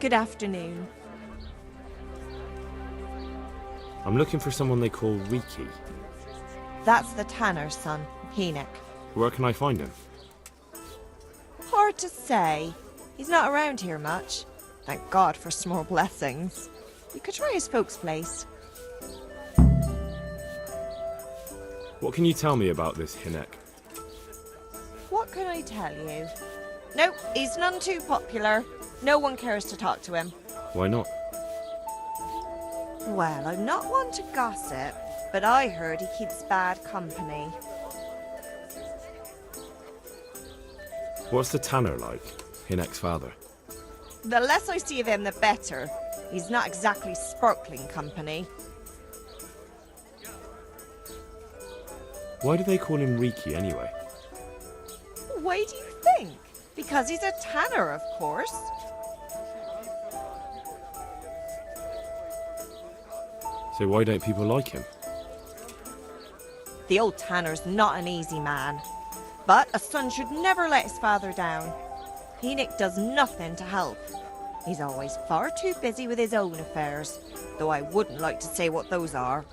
Good afternoon. I'm looking for someone they call Riki. That's the tanner's son, Enoch. Where can I find him? Hard to say. He's not around here much. Thank God for small blessings. You could try his folks' place. What can you tell me about this Hinek? What can I tell you? Nope, he's none too popular. No one cares to talk to him. Why not? Well, I'm not one to gossip, but I heard he keeps bad company. What's the tanner like, Hinek's father? The less I see of him, the better. He's not exactly sparkling company. Why do they call him Riki anyway? Why do you think? Because he's a tanner, of course. So why don't people like him? The old tanner's not an easy man. But a son should never let his father down. Enoch does nothing to help. He's always far too busy with his own affairs, though I wouldn't like to say what those are.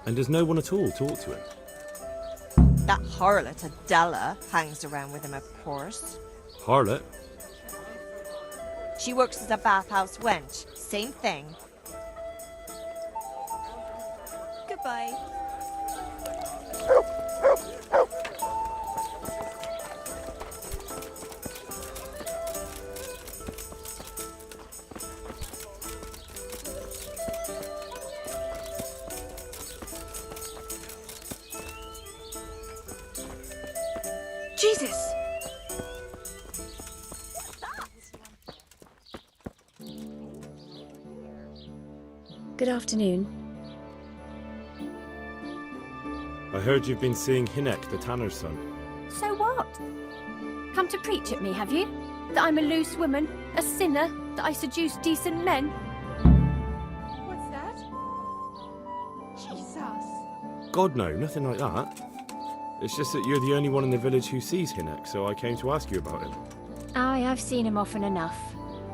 And does no one at all talk to him? That harlot Adela hangs around with him, of course. Harlot? She works as a bathhouse wench. Same thing. Goodbye. Jesus! Good afternoon. I heard you've been seeing Hinek, the tanner's son. So what? Come to preach at me, have you? That I'm a loose woman, a sinner, that I seduce decent men? What's that? Jesus. God, no, nothing like that. It's just that you're the only one in the village who sees Hinek, so I came to ask you about him. Aye, I've seen him often enough.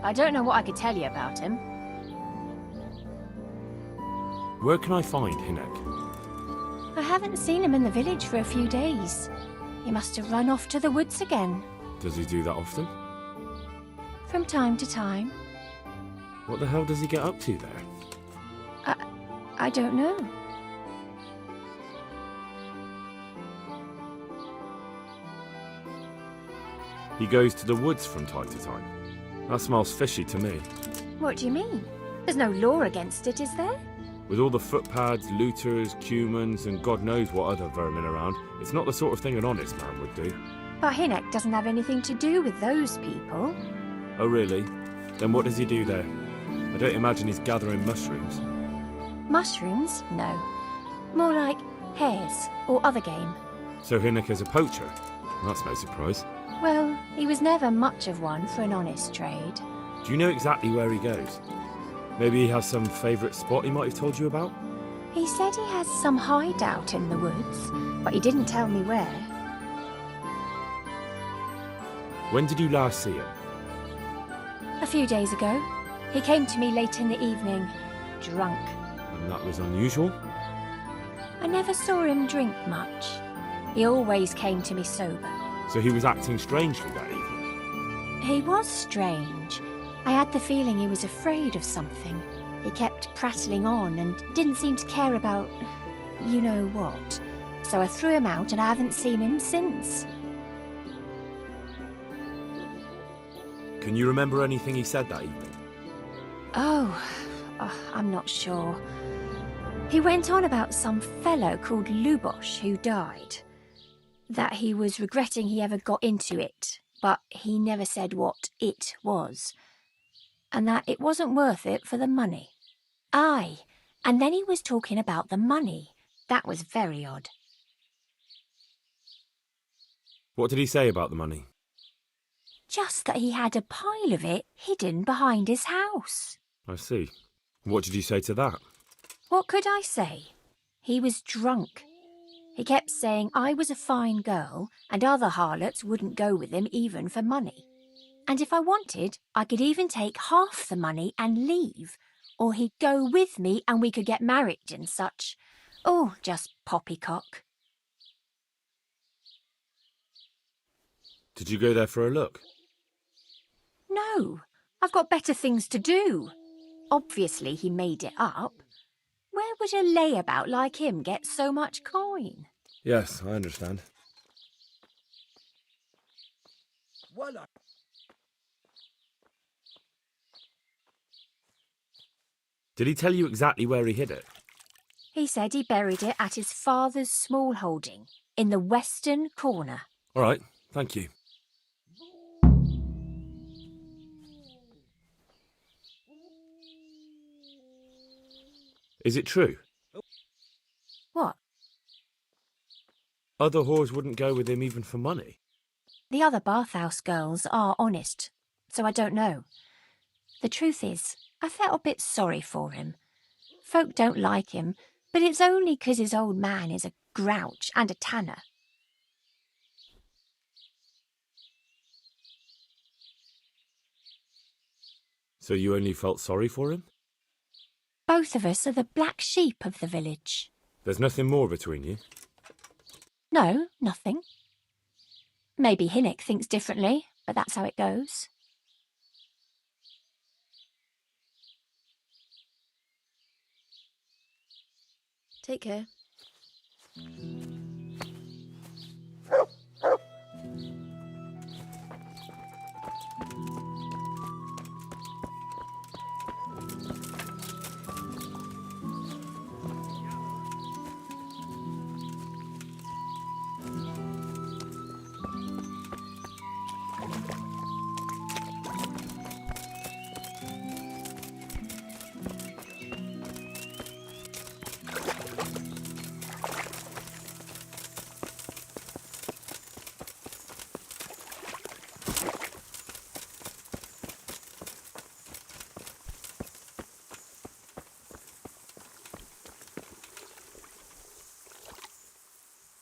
I don't know what I could tell you about him. Where can I find Hinek? I haven't seen him in the village for a few days. He must have run off to the woods again. Does he do that often? From time to time. What the hell does he get up to there? I don't know. He goes to the woods from time to time. That smells fishy to me. What do you mean? There's no law against it, is there? With all the footpads, looters, cumans, and God knows what other vermin around, it's not the sort of thing an honest man would do. But Hinek doesn't have anything to do with those people. Oh really? Then what does he do there? I don't imagine he's gathering mushrooms. Mushrooms? No. More like hares or other game. So Hinek is a poacher? That's no surprise. Well, he was never much of one for an honest trade. Do you know exactly where he goes? Maybe he has some favourite spot he might have told you about? He said he has some hideout in the woods, but he didn't tell me where. When did you last see him? A few days ago. He came to me late in the evening, drunk. And that was unusual? I never saw him drink much. He always came to me sober. So he was acting strangely that evening? He was strange. I had the feeling he was afraid of something. He kept prattling on and didn't seem to care about you know what. So I threw him out and I haven't seen him since. Can you remember anything he said that evening? Oh, I'm not sure. He went on about some fellow called Lubosh who died. That he was regretting he ever got into it, but he never said what it was. And that it wasn't worth it for the money. Aye, and then he was talking about the money. That was very odd. What did he say about the money? just that he had a pile of it hidden behind his house. I see. What did you say to that? What could I say? He was drunk. He kept saying I was a fine girl and other harlots wouldn't go with him even for money. And if I wanted, I could even take half the money and leave, or he'd go with me and we could get married and such. Oh, just poppycock. Did you go there for a look? No, I've got better things to do. Obviously he made it up. Where would a layabout like him get so much coin? Yes, I understand. Did he tell you exactly where he hid it? He said he buried it at his father's small holding, in the western corner. All right, thank you. Is it true? What? Other whores wouldn't go with him even for money? The other bathhouse girls are honest, so I don't know. The truth is, I felt a bit sorry for him. Folk don't like him, but it's only 'cause his old man is a grouch and a tanner. So you only felt sorry for him? Both of us are the black sheep of the village. There's nothing more between you? No, nothing. Maybe Hinnick thinks differently, but that's how it goes. Take care.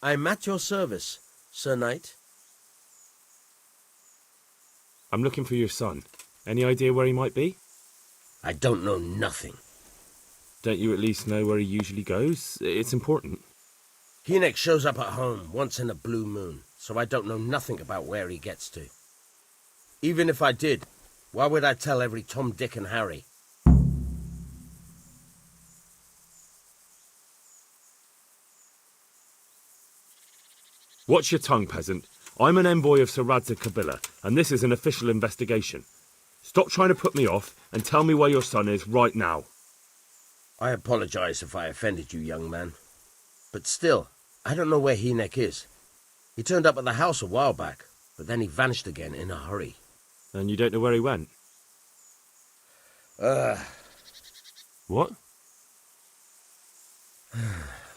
I'm at your service, Sir Knight. I'm looking for your son. Any idea where he might be? I don't know nothing. Don't you at least know where he usually goes? It's important. Hinnick shows up at home once in a blue moon, so I don't know nothing about where he gets to. Even if I did, why would I tell every Tom, Dick and Harry? Watch your tongue, peasant. I'm an envoy of Sir Radzig Kabila, and this is an official investigation. Stop trying to put me off and tell me where your son is right now. I apologize if I offended you, young man. But still, I don't know where Hinnick is. He turned up at the house a while back, but then he vanished again in a hurry. And you don't know where he went? What?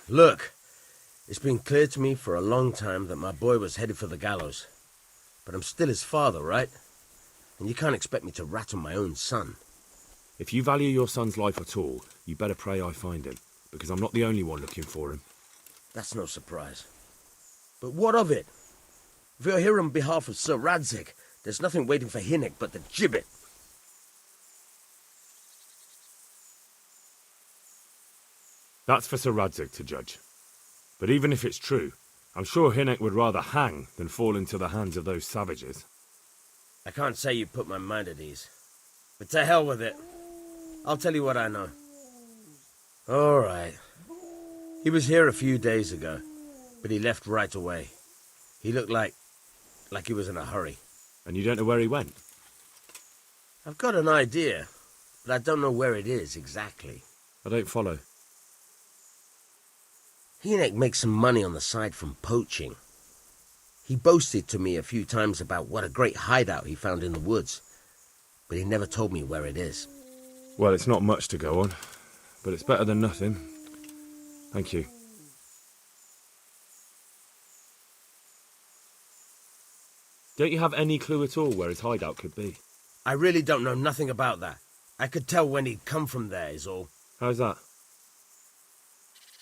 Look, it's been clear to me for a long time that my boy was headed for the gallows. But I'm still his father, right? And you can't expect me to rat on my own son. If you value your son's life at all, you better pray I find him, because I'm not the only one looking for him. That's no surprise. But what of it? If you're here on behalf of Sir Radzig, there's nothing waiting for Hinnick but the gibbet. That's for Sir Radzig to judge. But even if it's true, I'm sure Hinnick would rather hang than fall into the hands of those savages. I can't say you put my mind at ease. But to hell with it. I'll tell you what I know. All right. He was here a few days ago, but he left right away. He looked like he was in a hurry. And you don't know where he went? I've got an idea, but I don't know where it is exactly. I don't follow. Hinnick makes some money on the side from poaching. He boasted to me a few times about what a great hideout he found in the woods, but he never told me where it is. Well, it's not much to go on, but it's better than nothing. Thank you. Don't you have any clue at all where his hideout could be? I really don't know nothing about that. I could tell when he'd come from there, is all. How's that?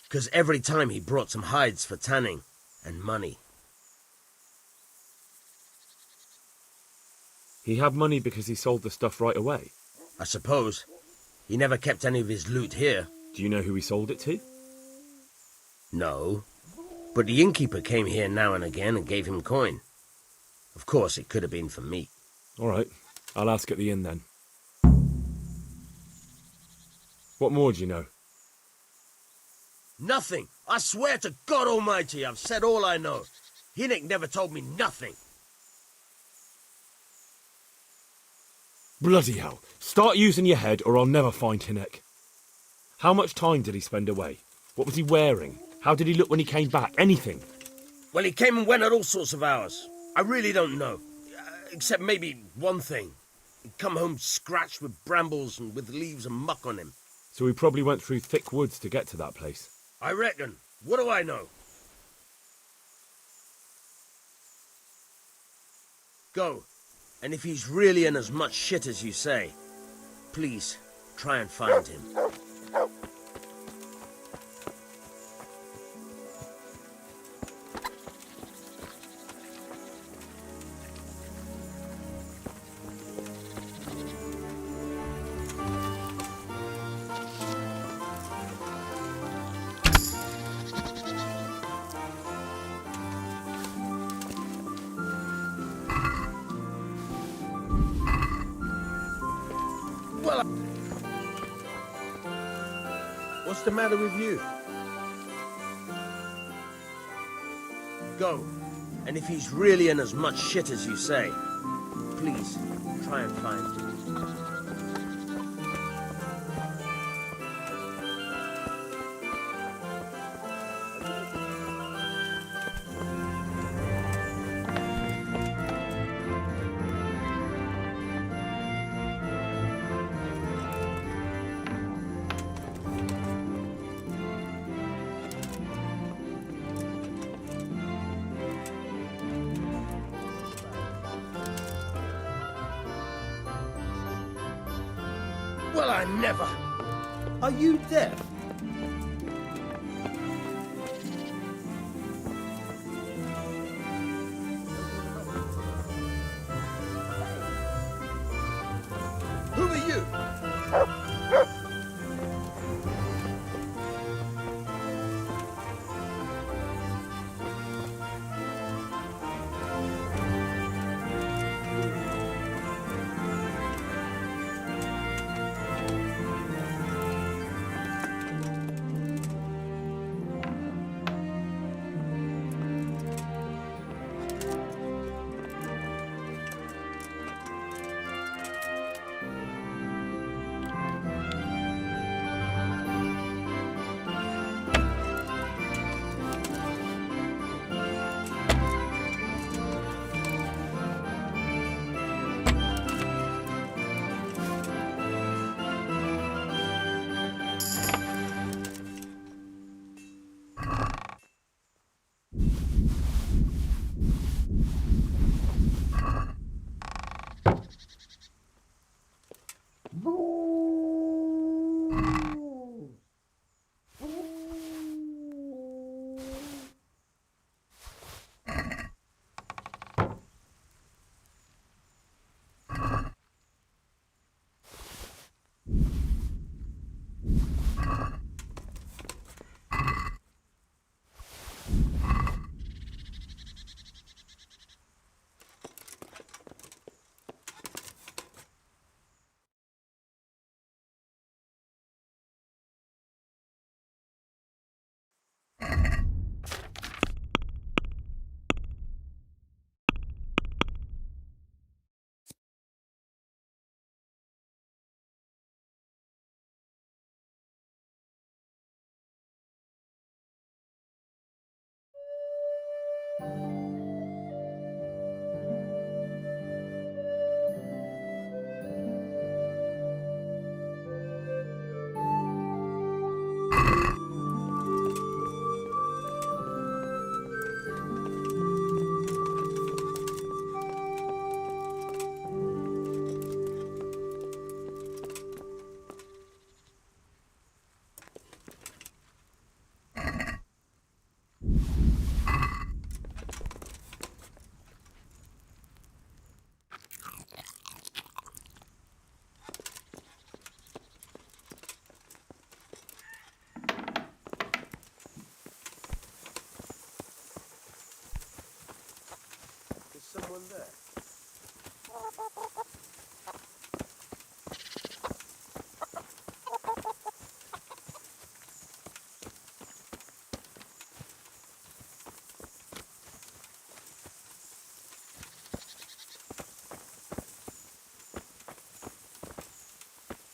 'Cause every time he brought some hides for tanning and money. He had money because he sold the stuff right away. I suppose. He never kept any of his loot here. Do you know who he sold it to? No. But the innkeeper came here now and again and gave him coin. Of course, it could have been for meat. All right, I'll ask at the inn then. What more do you know? Nothing! I swear to God Almighty, I've said all I know. Hinnick never told me nothing. Bloody hell. Start using your head or I'll never find Hinnick. How much time did he spend away? What was he wearing? How did he look when he came back? Anything? Well, he came and went at all sorts of hours. I really don't know. Except maybe one thing. He'd come home scratched with brambles and with leaves and muck on him. So he probably went through thick woods to get to that place. I reckon. What do I know? Go. And if he's really in as much shit as you say, please try and find him. Well, what's the matter with you? Go. And if he's really in as much shit as you say, please try and find him. Well, I never. Are you deaf? Who are you?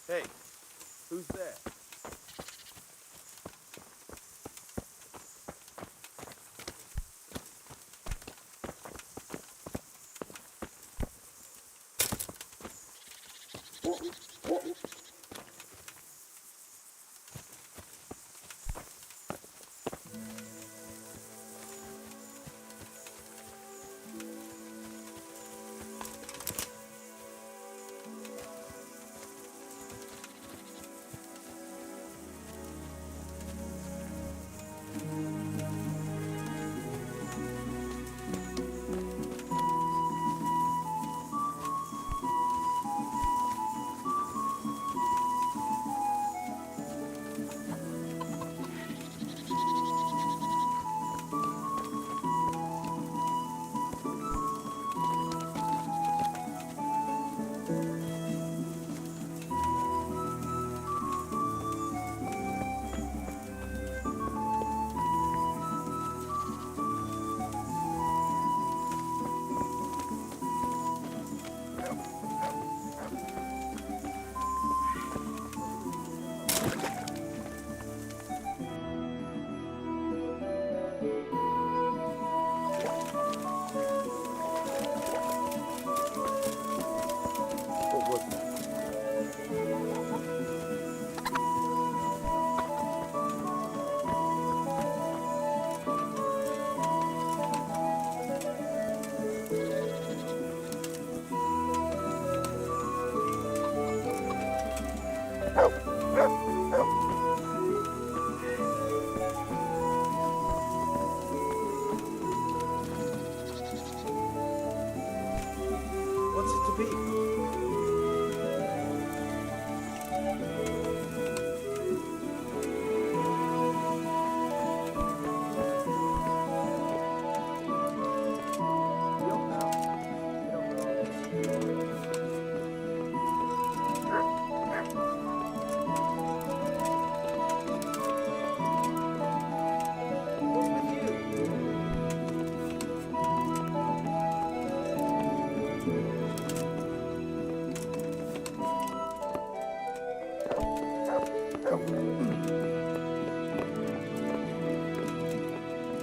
Hey, who's there? What was that? What's it to be?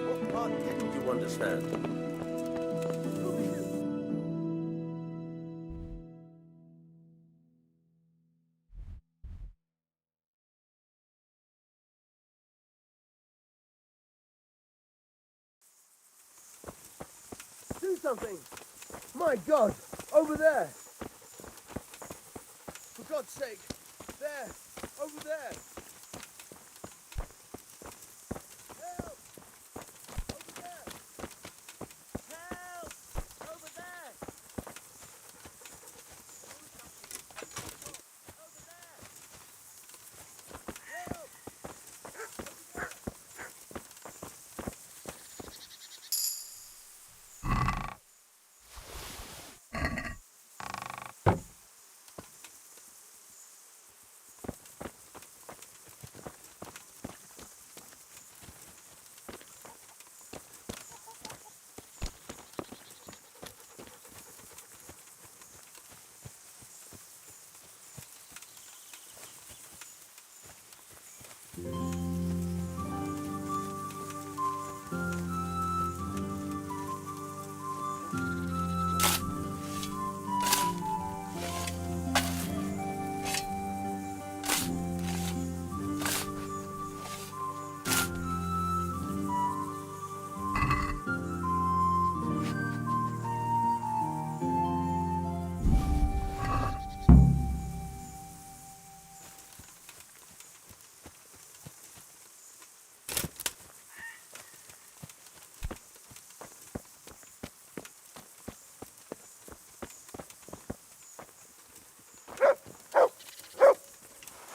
What part didn't you understand? Do something! My God! Over there! For God's sake! There! Over there! Help! Over there! Help! Over there! Over there! Help!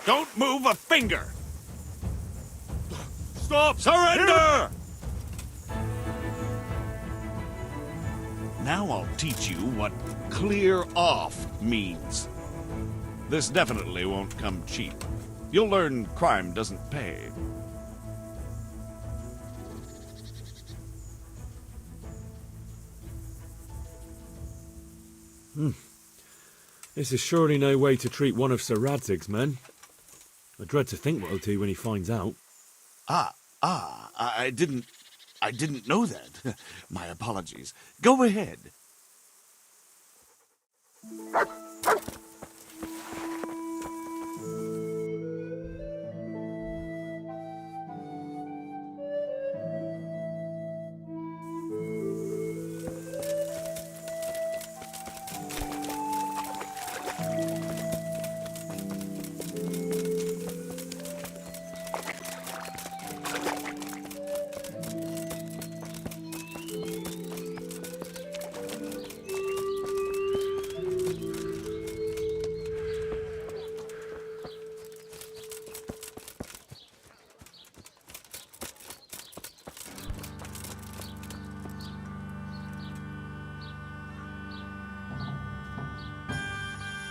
Don't move a finger! Stop! Surrender! Now I'll teach you what clear off means. This definitely won't come cheap. You'll learn crime doesn't pay. This is surely no way to treat one of Sir Radzig's men. I dread to think what he'll do when he finds out. I didn't know that. My apologies. Go ahead.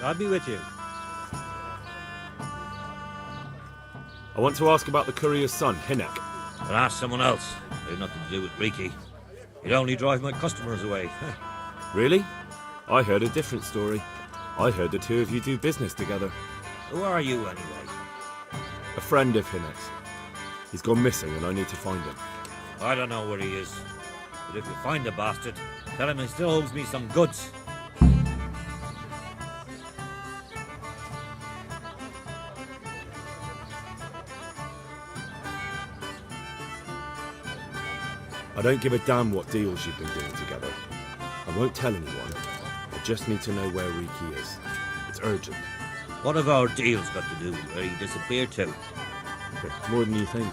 God be with you. I want to ask about the courier's son, Hinek. But ask someone else. They've nothing to do with Riki. He'd only drive my customers away. Really? I heard a different story. I heard the two of you do business together. Who are you, anyway? A friend of Hinek's. He's gone missing and I need to find him. I don't know where he is. But if you find the bastard, tell him he still owes me some goods. I don't give a damn what deals you've been doing together. I won't tell anyone. I just need to know where Riki is. It's urgent. What have our deals got to do with where he disappeared to? More than you think.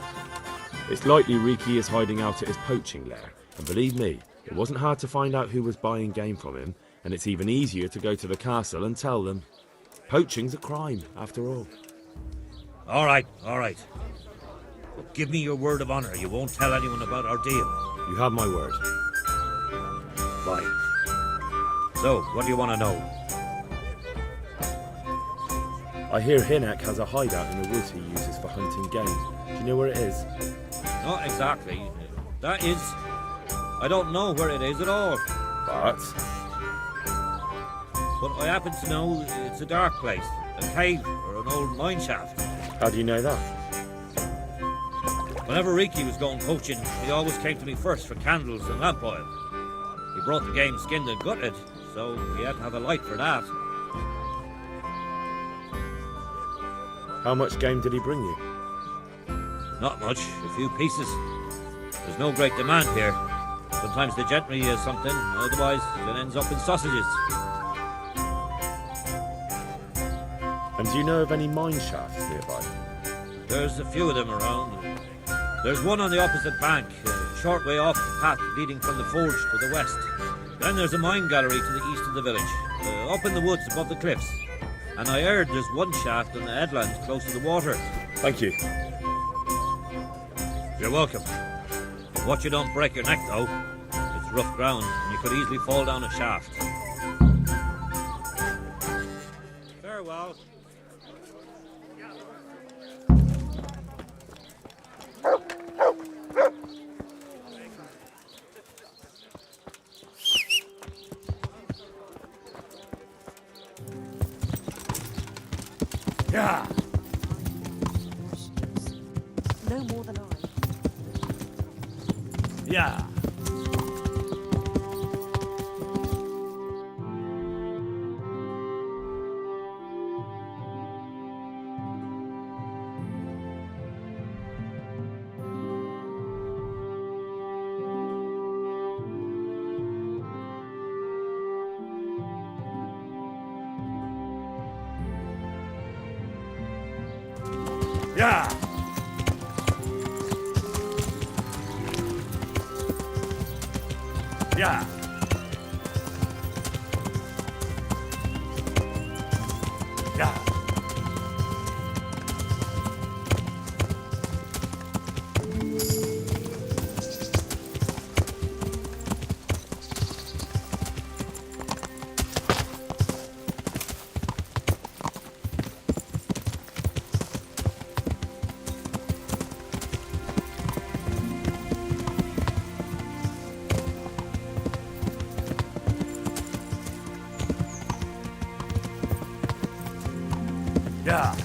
It's likely Riki is hiding out at his poaching lair. And believe me, it wasn't hard to find out who was buying game from him, and it's even easier to go to the castle and tell them. Poaching's a crime, after all. All right. But give me your word of honor you won't tell anyone about our deal. You have my word. Fine. So, what do you want to know? I hear Hinek has a hideout in the woods he uses for hunting game. Do you know where it is? Not exactly. That is... I don't know where it is at all. But I happen to know it's a dark place. A cave or an old mine shaft. how do you know that? Whenever Riki was going poaching, he always came to me first for candles and lamp oil. He brought the game skinned and gutted, so he had to have a light for that. How much game did he bring you? Not much, a few pieces. There's no great demand here. Sometimes the gentry has something, otherwise it ends up in sausages. And do you know of any mine shafts nearby? There's a few of them around. There's one on the opposite bank, a short way off the path leading from the forge to the west. Then there's a mine gallery to the east of the village, up in the woods above the cliffs. And I heard there's one shaft on the headlands close to the water. Thank you. You're welcome. Watch you don't break your neck, though. It's rough ground, and you could easily fall down a shaft. Farewell. Yeah. No more than I. Yeah. Yeah. Yeah. Yeah. Yeah.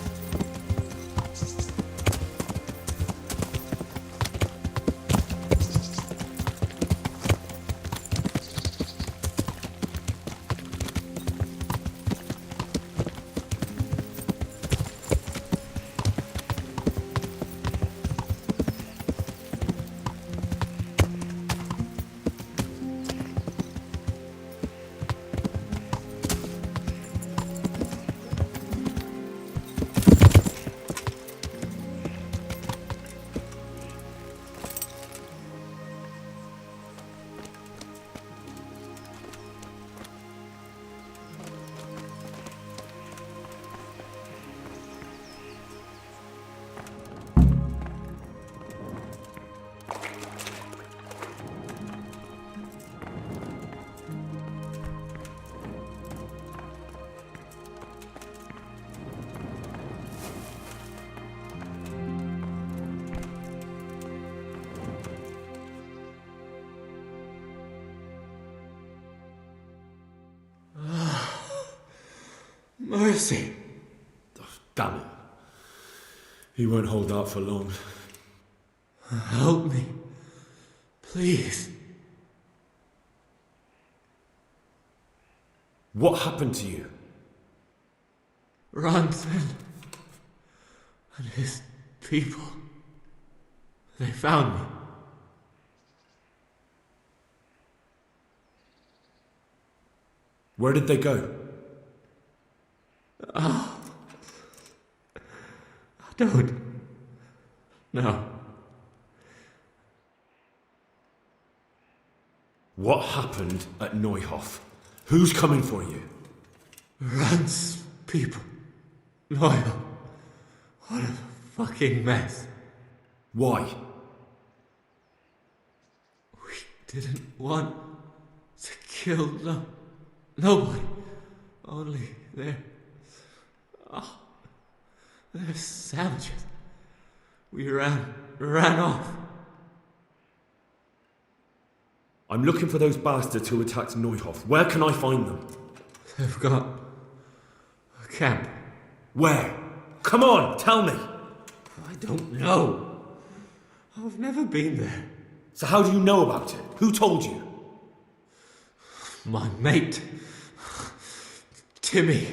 Mercy! Oh, damn it. He won't hold out for long. Help me. Please. What happened to you? Ranson and his people. They found me. Where did they go? Oh. I don't. No. What happened at Neuhof? Who's coming for you? Rand's people. Neuhof. What a fucking mess. Why? We didn't want to kill nobody. Only they're savages. We ran off. I'm looking for those bastards who attacked Neuhof. Where can I find them? They've got a camp. Where? Come on, tell me. I don't know. I've never been there. So how do you know about it? Who told you? My mate. Timmy.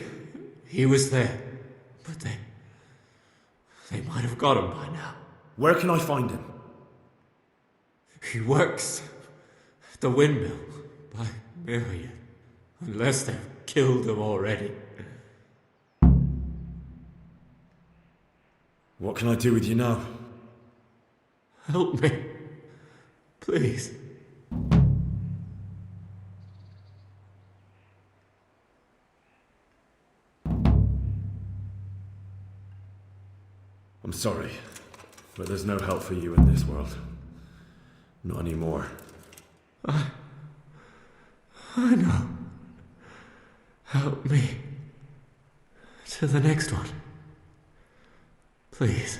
He was there. But they might have got him by now. Where can I find him? He works at the windmill by Miriam. Unless they've killed him already. What can I do with you now? Help me. Please. I'm sorry, but there's no help for you in this world. Not anymore. I know. Help me. To the next one. Please.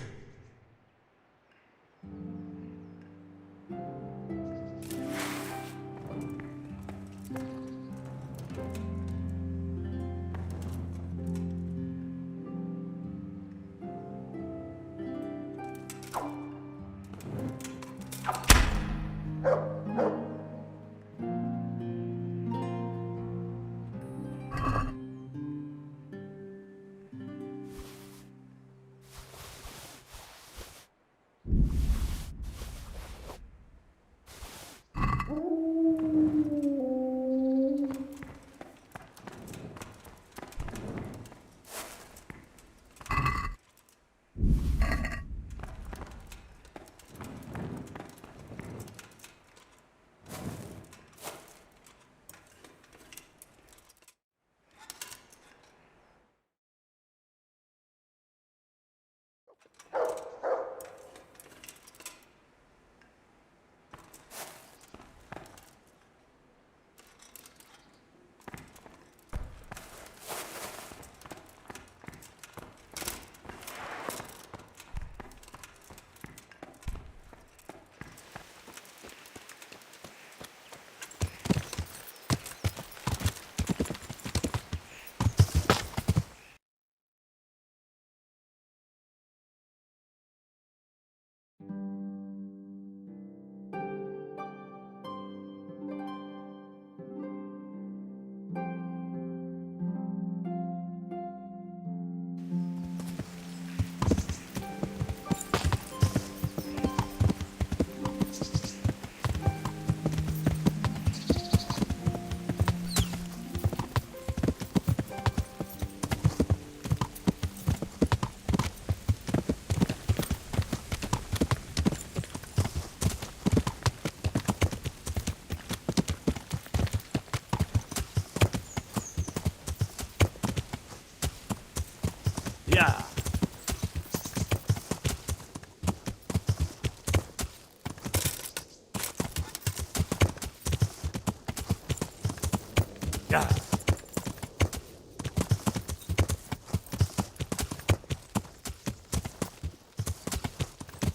Yeah.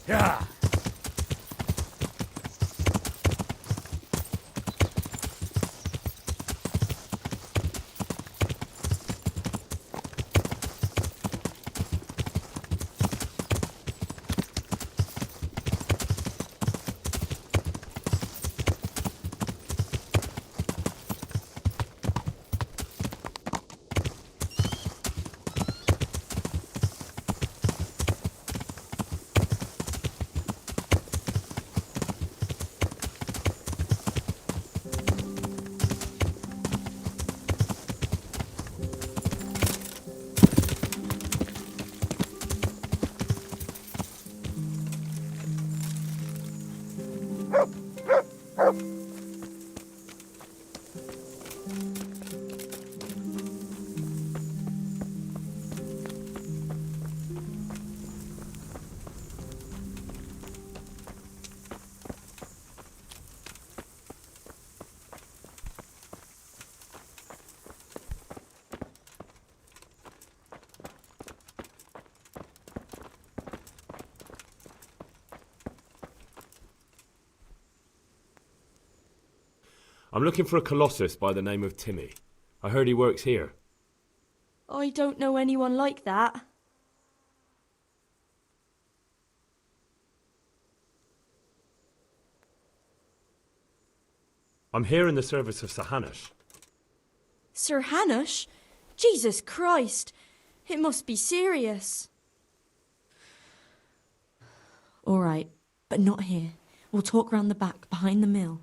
Yeah. I'm looking for a colossus by the name of Timmy. I heard he works here. I don't know anyone like that. I'm here in the service of Sir Hanush. Sir Hanush? Jesus Christ! It must be serious. All right, but not here. We'll talk round the back, behind the mill.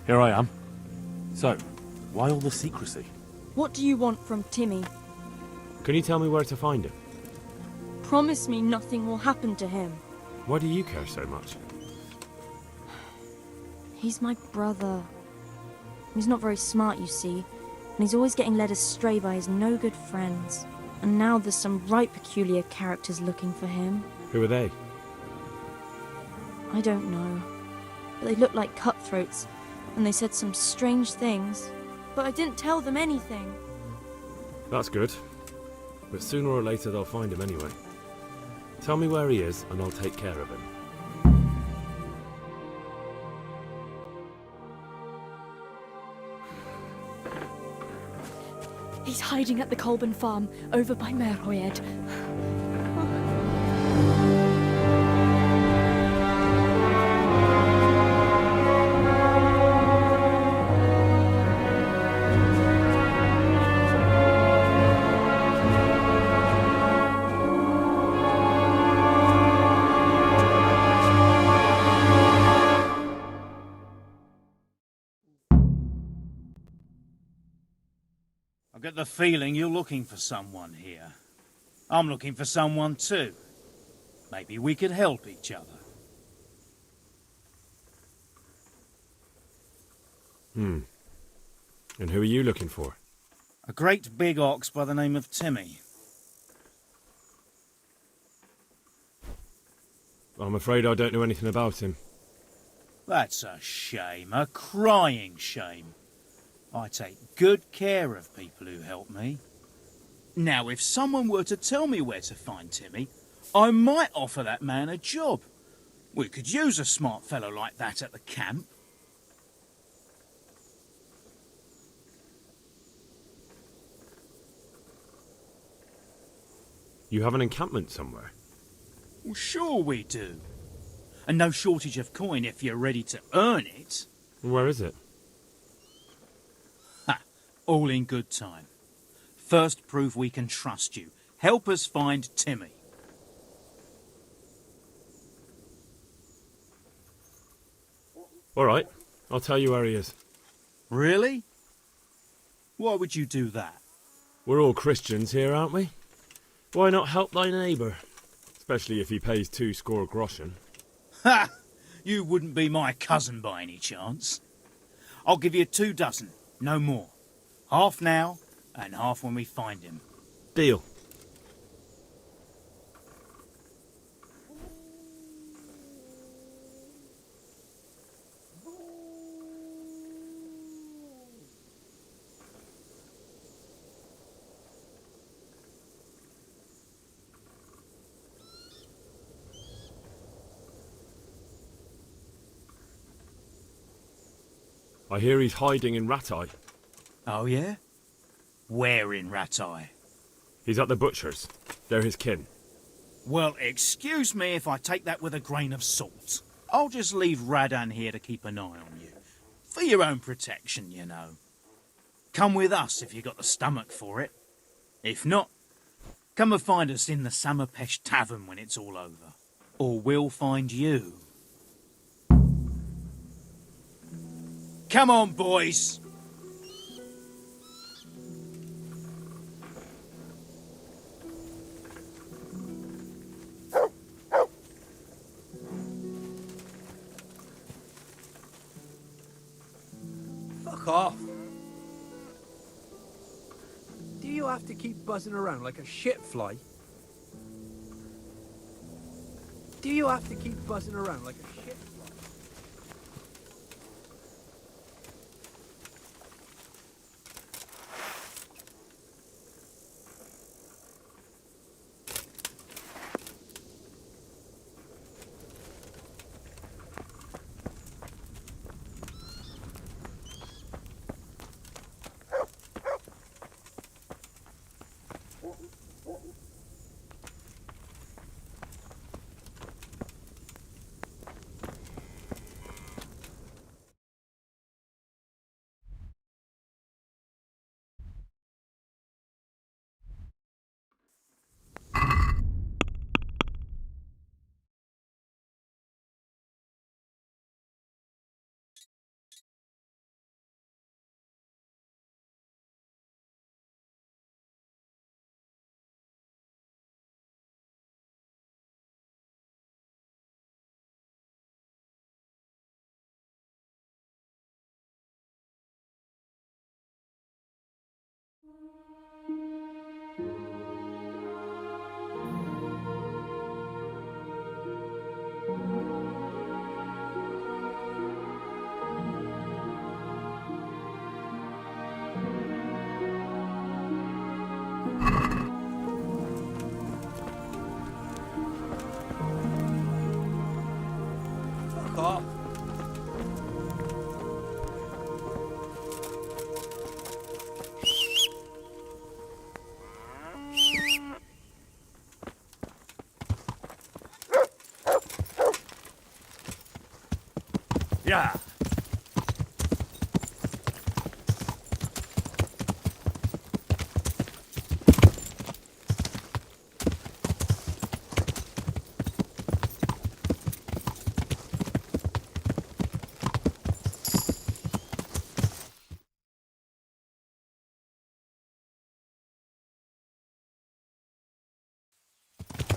Here I am. So, why all the secrecy? What do you want from Timmy? Can you tell me where to find him? Promise me nothing will happen to him. Why do you care so much? He's my brother. He's not very smart, you see, and he's always getting led astray by his no-good friends. And now there's some right peculiar characters looking for him. Who are they? I don't know, but they look like cutthroats, and they said some strange things, but I didn't tell them anything. That's good. But sooner or later they'll find him anyway. Tell me where he is and I'll take care of him. He's hiding at the Colburn farm, over by Merhoed. I get the feeling you're looking for someone here. I'm looking for someone too. Maybe we could help each other. And who are you looking for? A great big ox by the name of Timmy. I'm afraid I don't know anything about him. That's a shame, a crying shame. I take good care of people who help me. Now, if someone were to tell me where to find Timmy, I might offer that man a job. We could use a smart fellow like that at the camp. You have an encampment somewhere? Well, sure we do. And no shortage of coin if you're ready to earn it. Where is it? Ha! All in good time. First prove we can trust you. Help us find Timmy. All right, I'll tell you where he is. Really? Why would you do that? We're all Christians here, aren't we? Why not help thy neighbour? Especially if he pays 2 score groschen. Ha! You wouldn't be my cousin by any chance. I'll give you 2 dozen, no more. Half now, and half when we find him. Deal. I hear he's hiding in Ratai. Oh, yeah? Where in Ratai? He's at the butcher's. They're his kin. Well, excuse me if I take that with a grain of salt. I'll just leave Radan here to keep an eye on you. For your own protection, you know. Come with us if you got the stomach for it. If not, come and find us in the Samapesh Tavern when it's all over. Or we'll find you. Come on, boys! Fuck off. Do you have to keep buzzing around like a shit fly? Do you have to keep buzzing around like a shit fly? Fuck off. Yeah.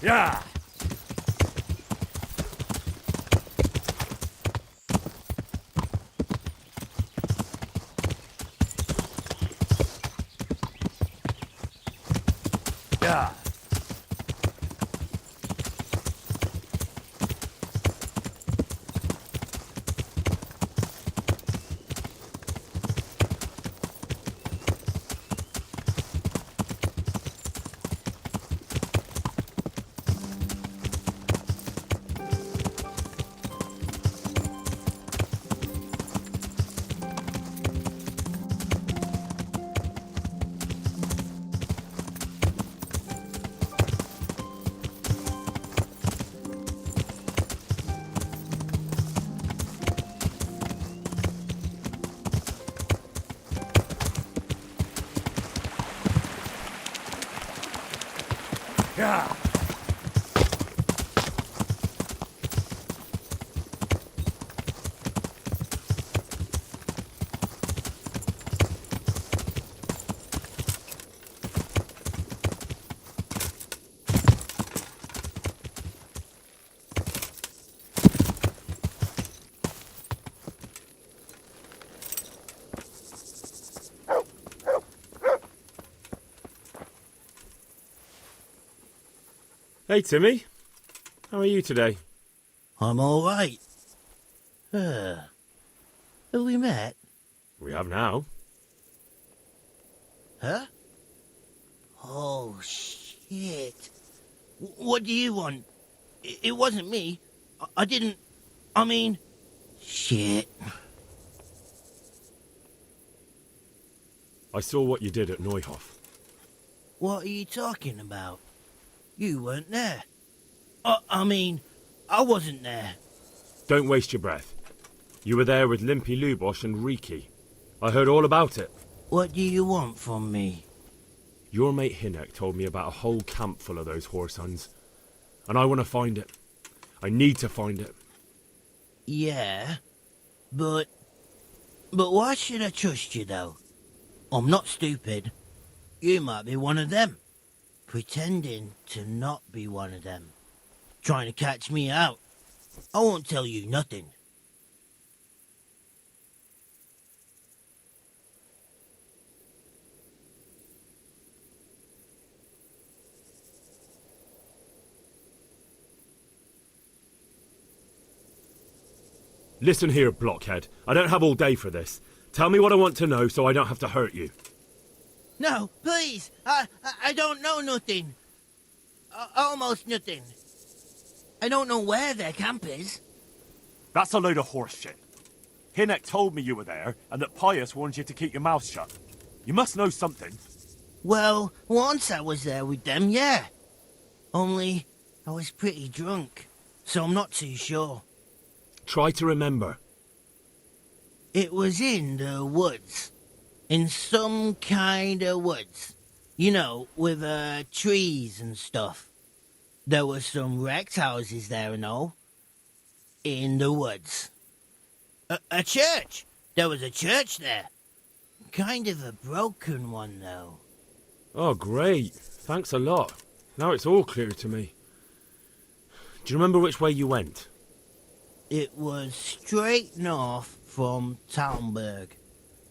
Yeah. Yeah. Yeah. Hey, Timmy. How are you today? I'm all right. Have we met? We have now. Huh? Oh, shit. What do you want? It wasn't me. I didn't... I mean... Shit. I saw what you did at Neuhof. What are you talking about? You weren't there. I mean, I wasn't there. Don't waste your breath. You were there with Limpy Lubosh and Riki. I heard all about it. What do you want from me? Your mate Hinek told me about a whole camp full of those horse huns. And I want to find it. I need to find it. Yeah, but why should I trust you, though? I'm not stupid. You might be one of them. Pretending to not be one of them. Trying to catch me out. I won't tell you nothing. Listen here, blockhead. I don't have all day for this. Tell me what I want to know so I don't have to hurt you. No, please. I don't know nothing. Almost nothing. I don't know where their camp is. That's a load of horse shit. Hinek told me you were there, and that Pius warned you to keep your mouth shut. You must know something. Well, once I was there with them, yeah. Only, I was pretty drunk, so I'm not too sure. Try to remember. It was in the woods. In some kind of woods. You know, with trees and stuff. There were some wrecked houses there and all. In the woods. A church! There was a church there. Kind of a broken one, though. Oh, great. Thanks a lot. Now it's all clear to me. Do you remember which way you went? It was straight north from Talmberg.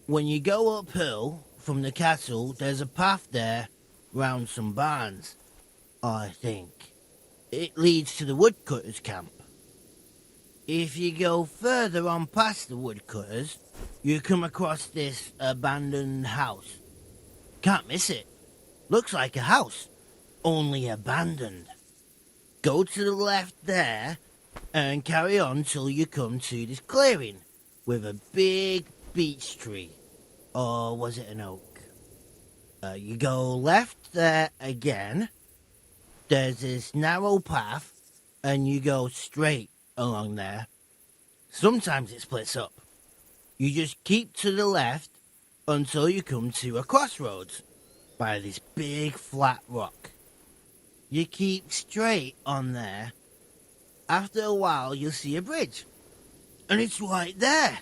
When you go uphill from the castle, there's a path there round some barns, I think. It leads to the woodcutters' camp. If you go further on past the woodcutters, you come across this abandoned house. Can't miss it. Looks like a house, only abandoned. Go to the left there and carry on till you come to this clearing with a big beech tree. Or was it an oak? You go left there again. There's this narrow path and you go straight along there. Sometimes it splits up. You just keep to the left until you come to a crossroads by this big flat rock. You keep straight on there. After a while you'll see a bridge. And it's right there.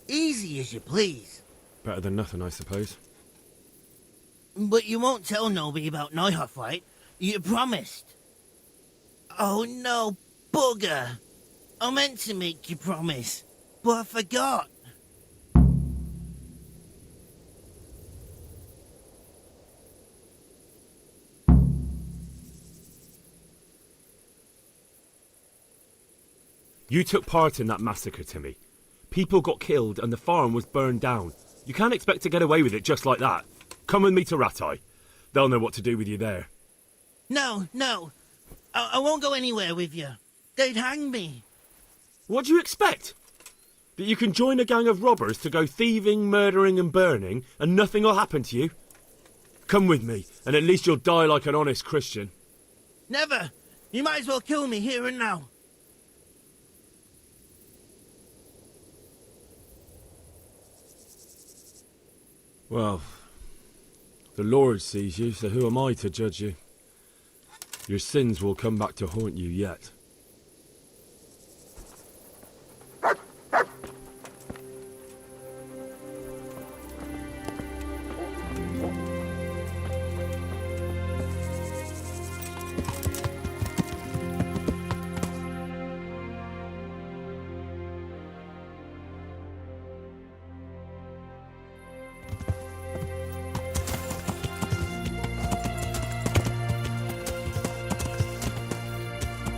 Easy as you please. Better than nothing, I suppose. But you won't tell nobody about Neuhof, right? You promised. Oh no, bugger. I meant to make you promise, but I forgot. You took part in that massacre, Timmy. People got killed and the farm was burned down. You can't expect to get away with it just like that. Come with me to Ratai. They'll know what to do with you there. No. I won't go anywhere with you. They'd hang me. What do you expect? That you can join a gang of robbers to go thieving, murdering and burning and nothing will happen to you? Come with me, and at least you'll die like an honest Christian. Never. You might as well kill me here and now. Well, the Lord sees you, so who am I to judge you? Your sins will come back to haunt you yet.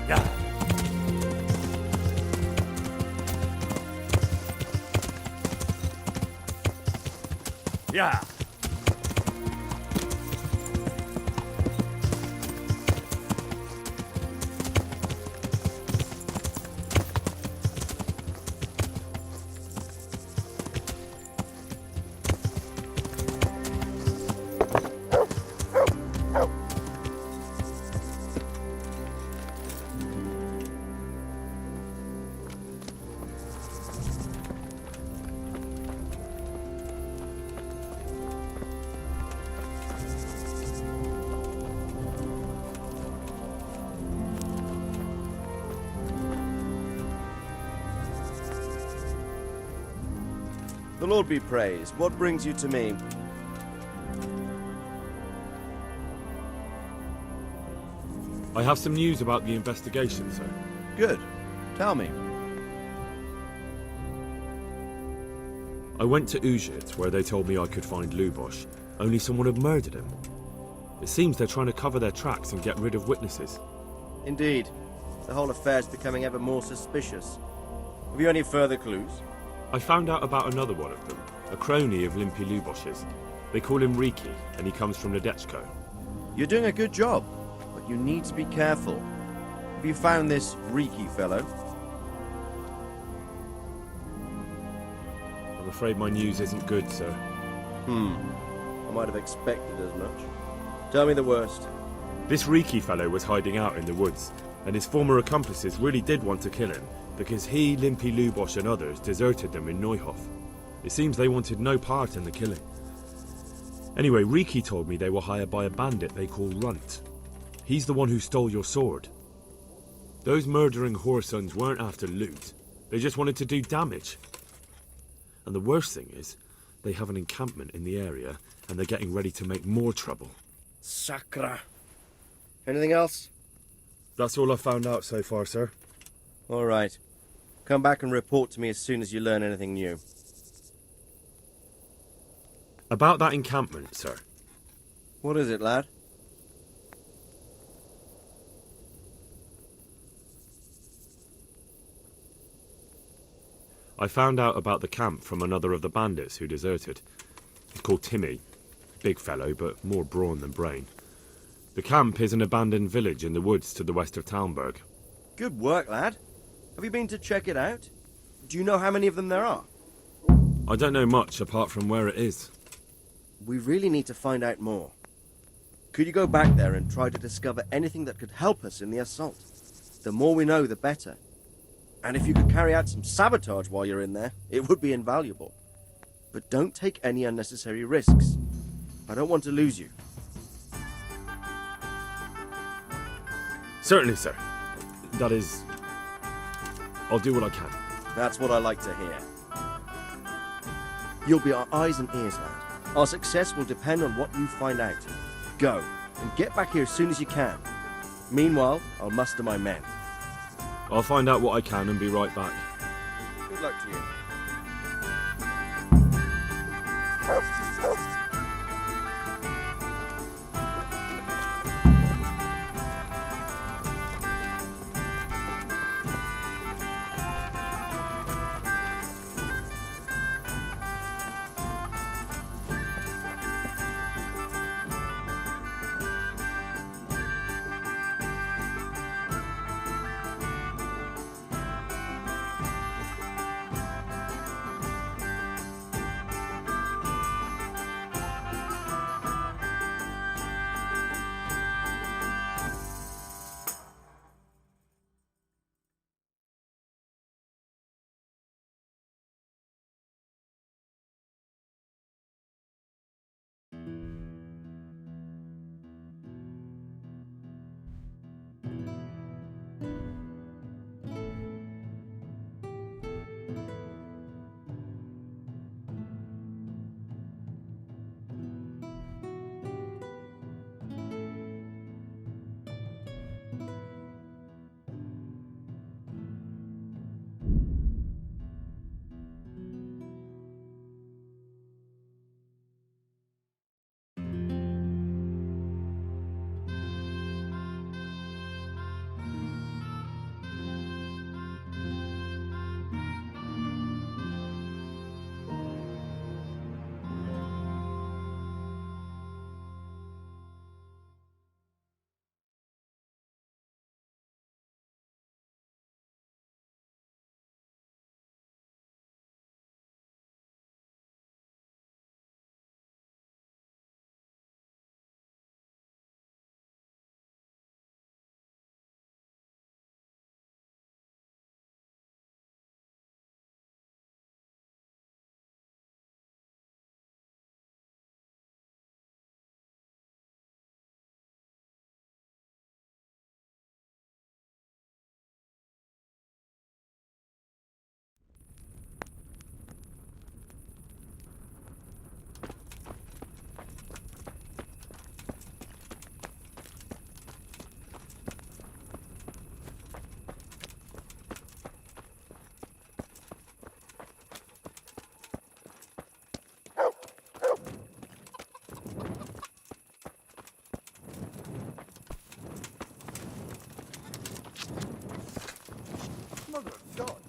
Yeah. Yeah. The Lord be praised. What brings you to me? I have some news about the investigation, sir. Good. Tell me. I went to Ujit, where they told me I could find Lubosh, only someone had murdered him. It seems they're trying to cover their tracks and get rid of witnesses. Indeed. The whole affair's becoming ever more suspicious. Have you any further clues? I found out about another one of them, a crony of Limpy Lubosh's. They call him Riki, and he comes from Nadechko. You're doing a good job, but you need to be careful. Have you found this Riki fellow? I'm afraid my news isn't good, sir. I might have expected as much. Tell me the worst. This Riki fellow was hiding out in the woods, and his former accomplices really did want to kill him, because he, Limpy Lubosh and others deserted them in Neuhof. It seems they wanted no part in the killing. Anyway, Riki told me they were hired by a bandit they call Runt. He's the one who stole your sword. Those murdering whoresons weren't after loot. They just wanted to do damage. And the worst thing is, they have an encampment in the area, and they're getting ready to make more trouble. Sakra. Anything else? That's all I've found out so far, sir. All right. Come back and report to me as soon as you learn anything new. About that encampment, sir. What is it, lad? I found out about the camp from another of the bandits who deserted. He's called Timmy. Big fellow, but more brawn than brain. The camp is an abandoned village in the woods to the west of Talmberg. Good work, lad. Have you been to check it out? Do you know how many of them there are? I don't know much apart from where it is. We really need to find out more. Could you go back there and try to discover anything that could help us in the assault? The more we know, the better. And if you could carry out some sabotage while you're in there, it would be invaluable. But don't take any unnecessary risks. I don't want to lose you. Certainly, sir. That is... I'll do what I can. That's what I like to hear. You'll be our eyes and ears, lad. Our success will depend on what you find out. Go, and get back here as soon as you can. Meanwhile, I'll muster my men. I'll find out what I can and be right back. Good luck to you. Mother of God.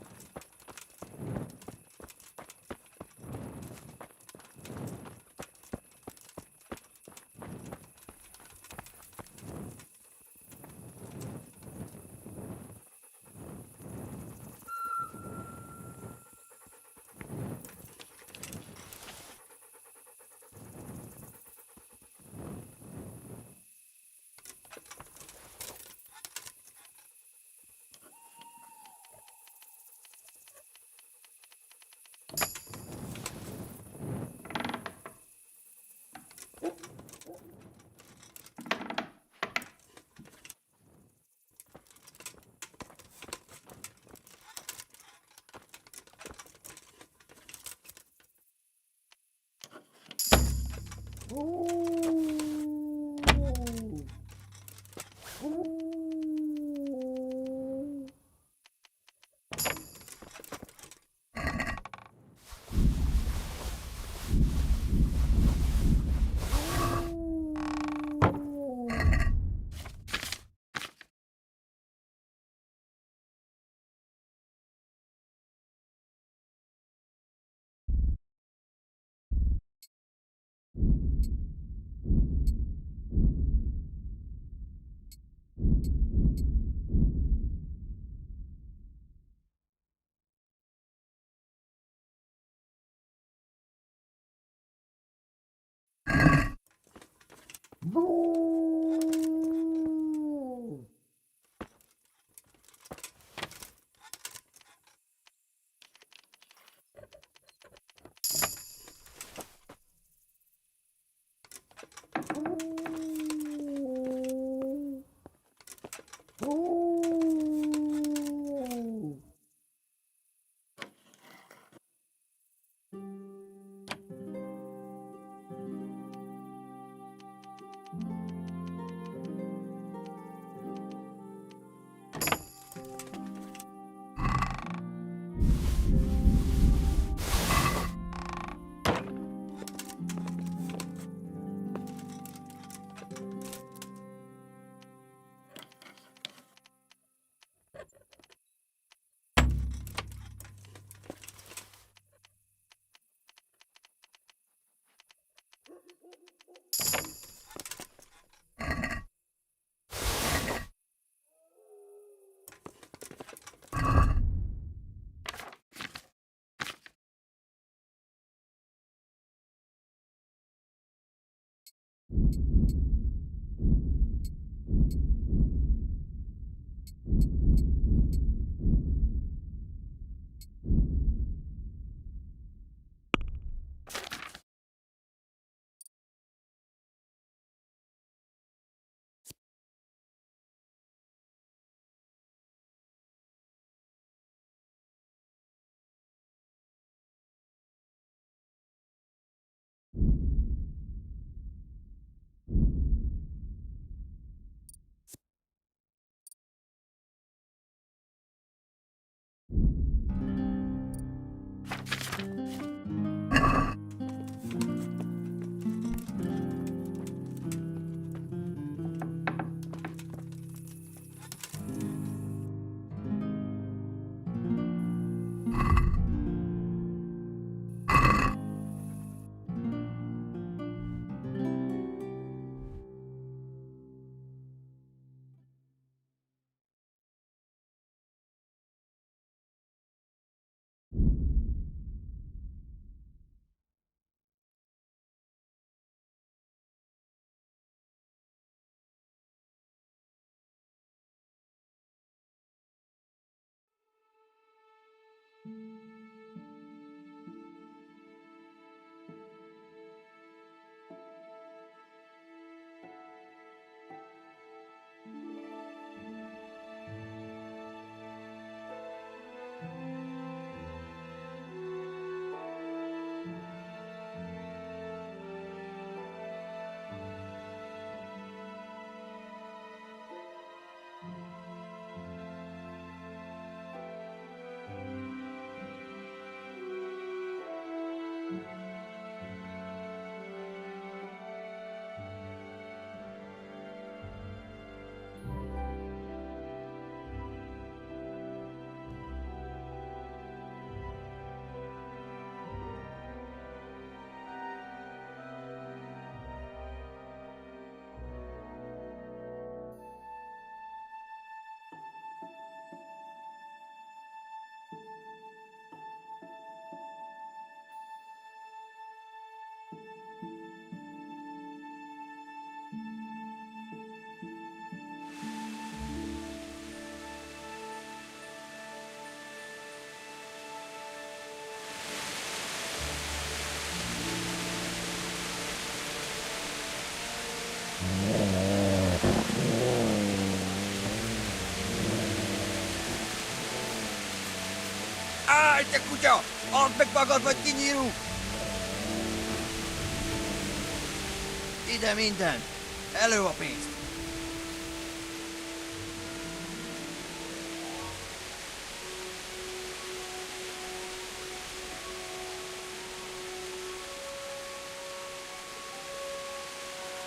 Állj, te kutya! Add meg magad, vagy kinyírunk! Ide minden! Elő a pénzt!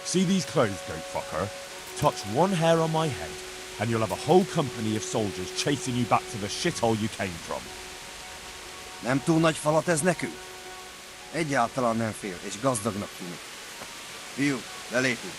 See these clothes, goat fucker? Touch one hair on my head, and you'll have a whole company of soldiers chasing you back to the shithole you came from. Nem túl nagy falat ez nekünk? Egyáltalán nem fél, és gazdagnak tűnik. Fiú, belépünk.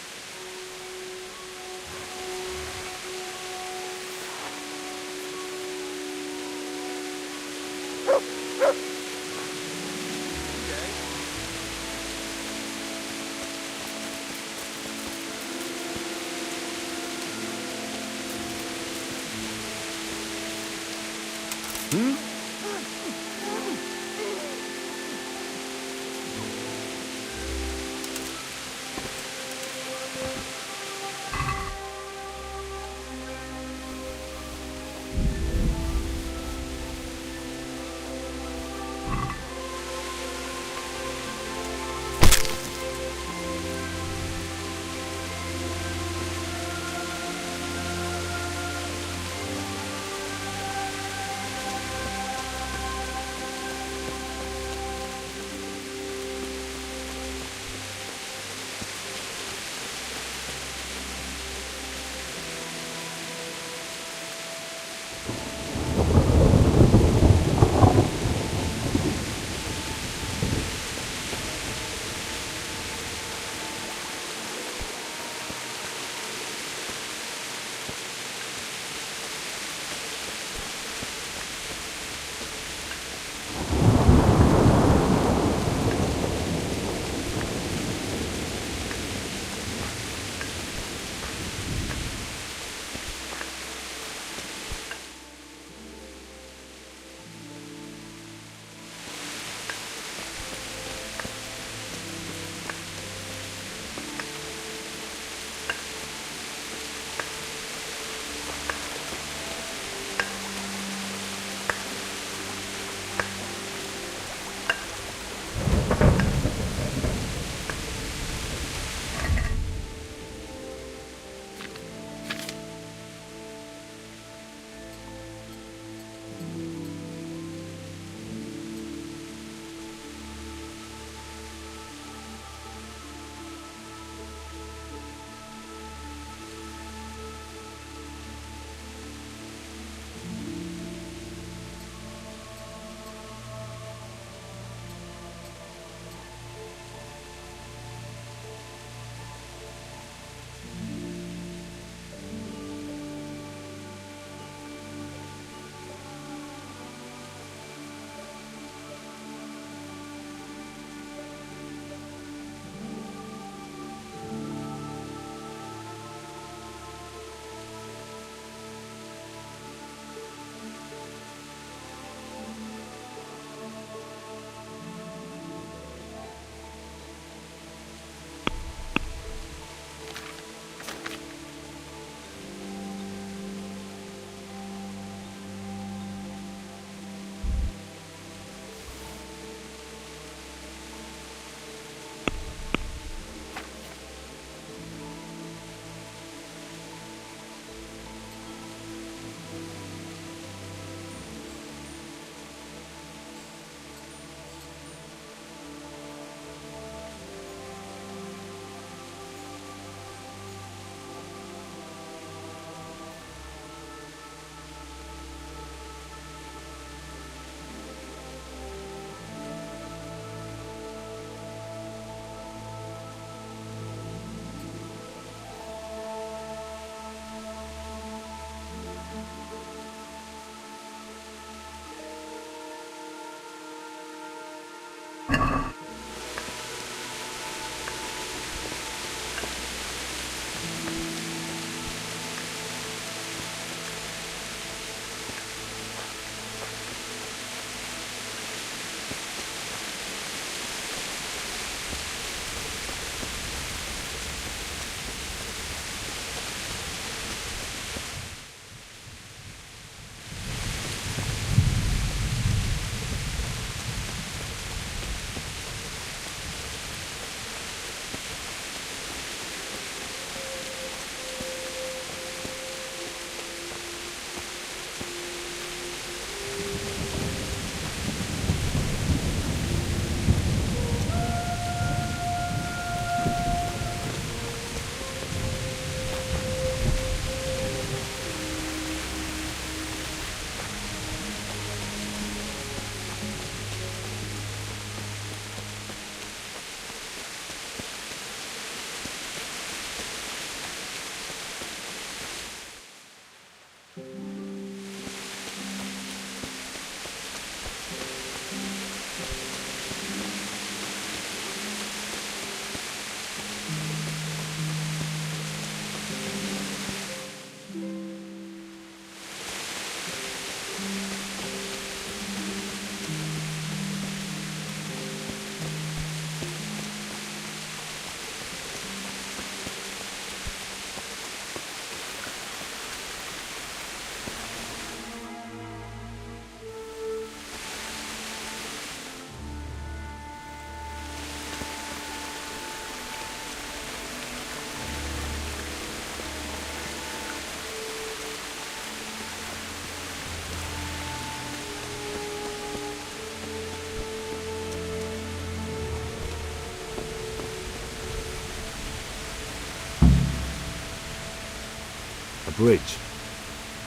bridge.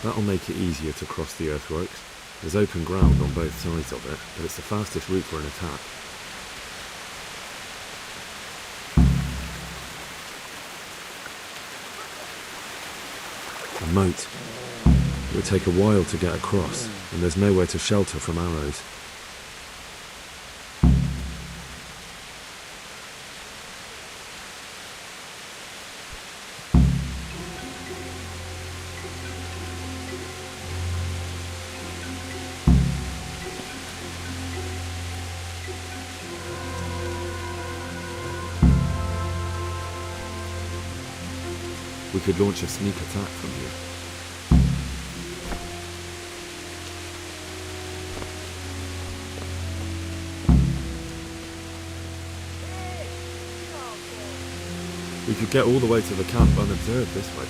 That'll make it easier to cross the earthworks. There's open ground on both sides of it, but it's the fastest route for an attack. A moat. It would take a while to get across, and there's nowhere to shelter from arrows. We could launch a sneak attack from here. We could get all the way to the camp unobserved this way.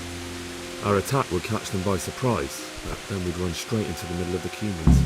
Our attack would catch them by surprise, but then we'd run straight into the middle of the Cumans.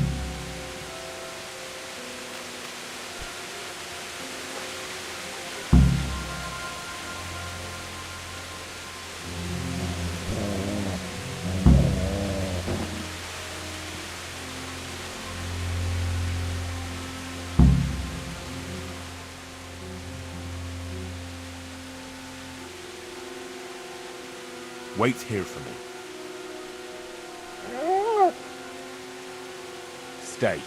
Wait here for me. Stay.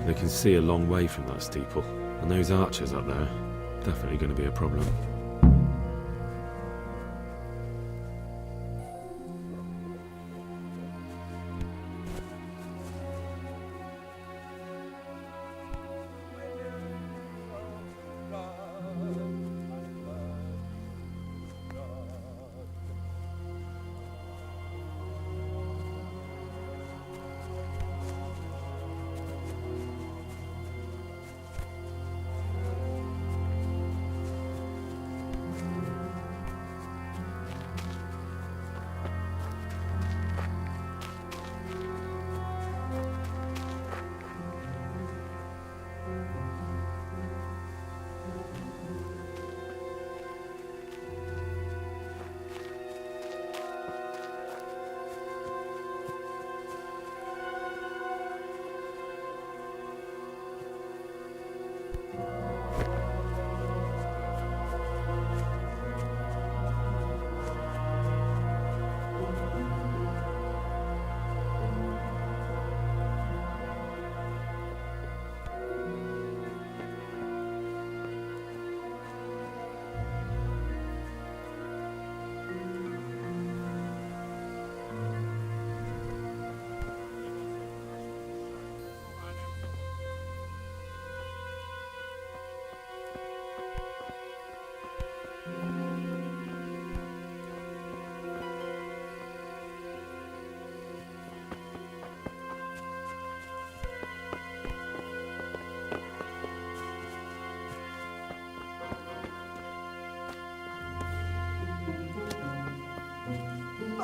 They can see a long way from that steeple, and those archers up there, definitely going to be a problem.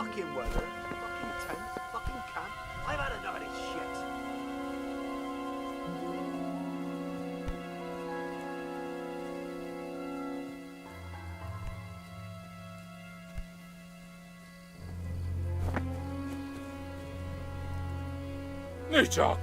Fucking weather, fucking tent, fucking camp. I've had enough of this shit. Nichak!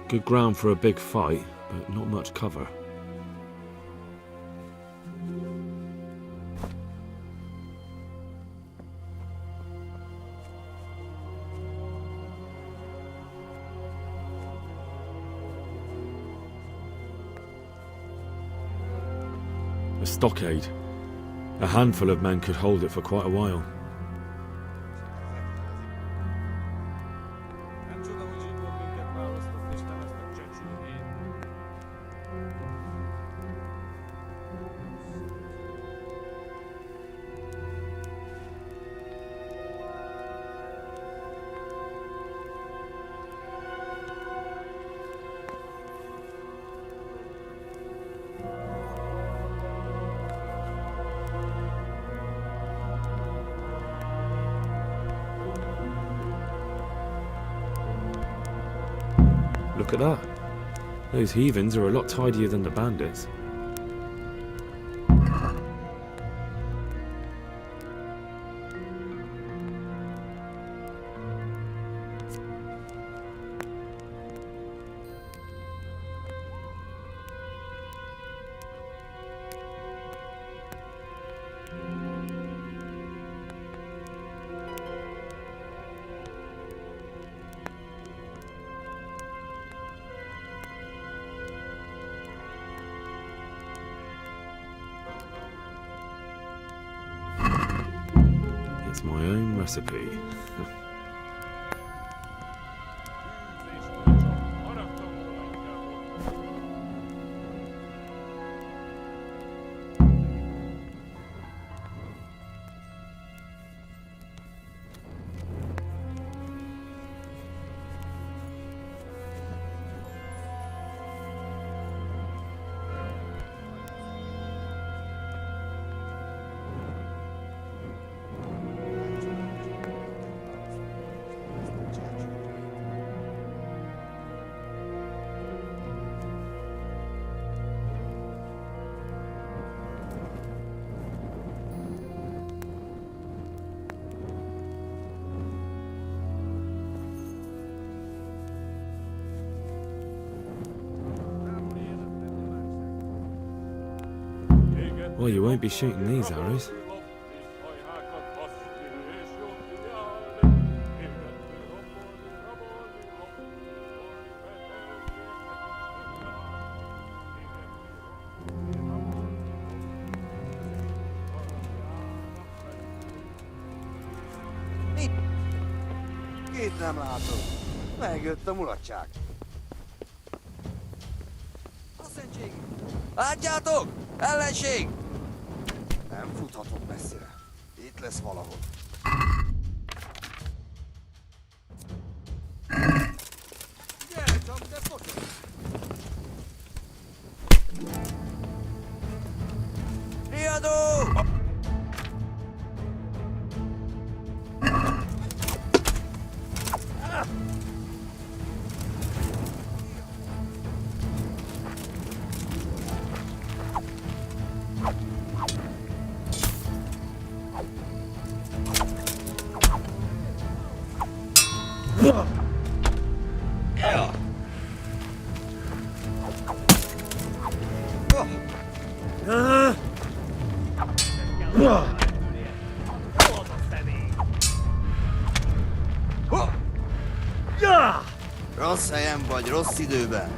Good ground for a big fight, but not much cover. A stockade. A handful of men could hold it for quite a while. Look at that. Those heathens are a lot tidier than the bandits. It's my own recipe. Well, you won't be shooting these arrows. Két nem látom. Megjött a mulatság. Látjátok? Ellenség! Nem futhatok messzire. Itt lesz valahol. Gyere csak, te fotod! Riadó! Rossz helyen vagy, rossz időben.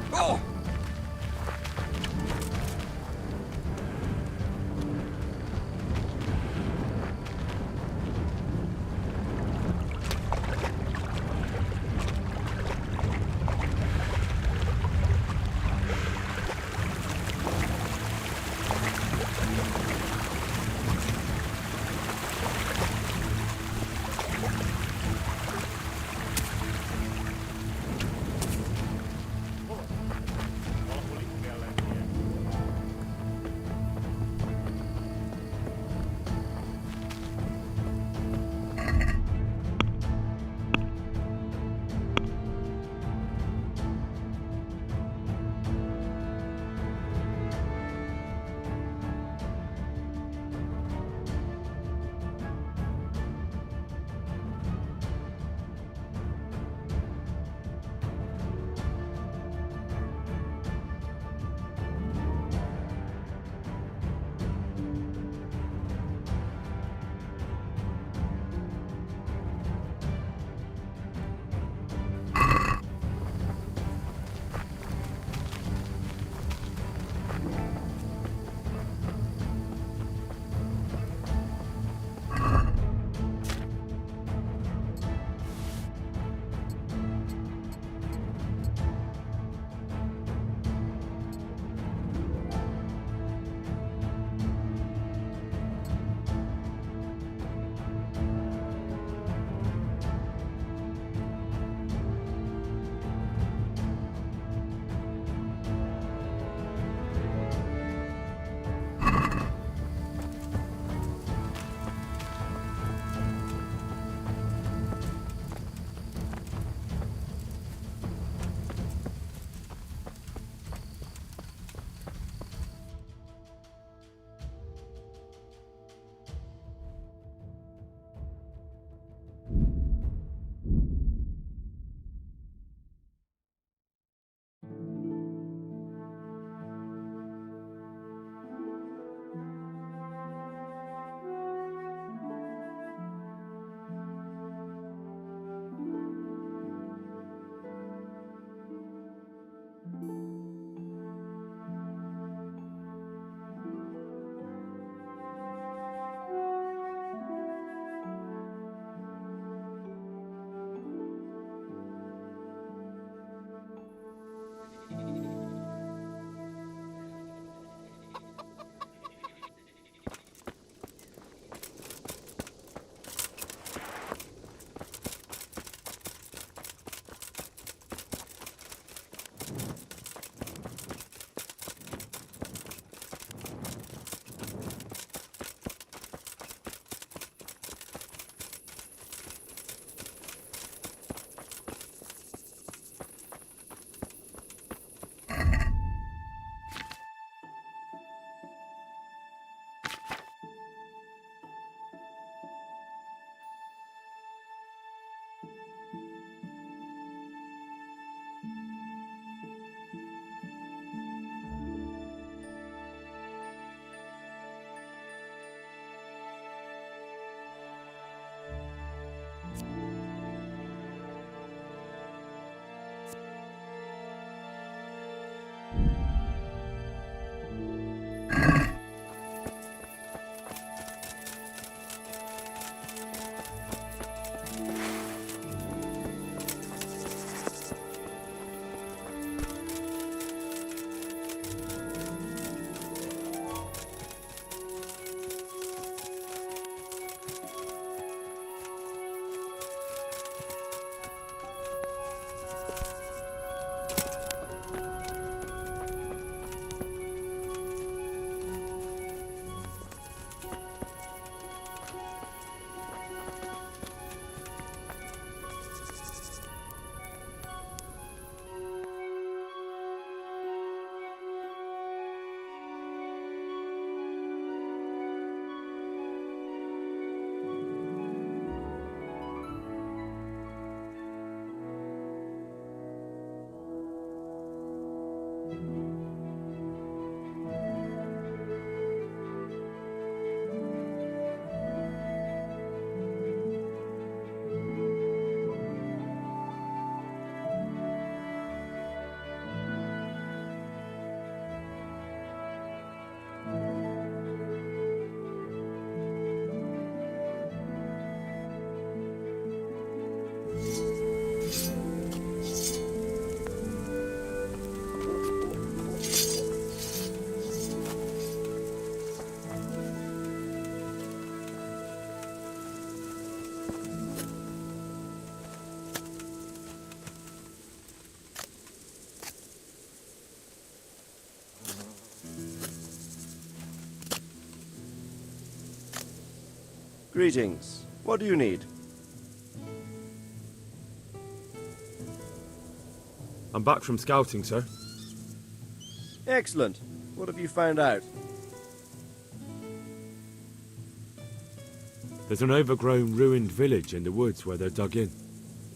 Greetings. What do you need? I'm back from scouting, sir. Excellent. What have you found out? There's an overgrown, ruined village in the woods where they're dug in.